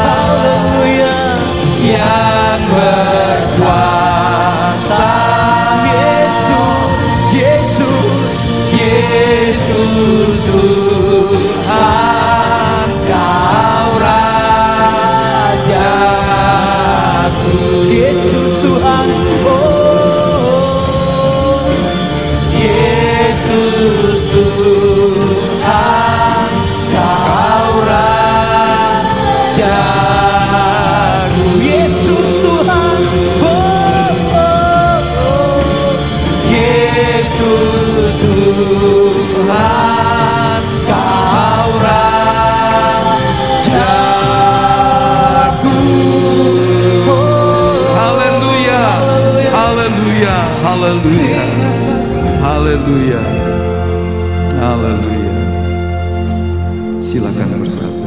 haleluya. yang berkuasa. Yesus Tuhan, Kau Rajaku. Yesus Tuhan, oh Yesus Tuhan, Kau Rajaku. Yesus Tuhan, Yesus Tuhan, Kau Rajaku. Haleluya, haleluya, haleluya, haleluya, haleluya. Silakan bersatu.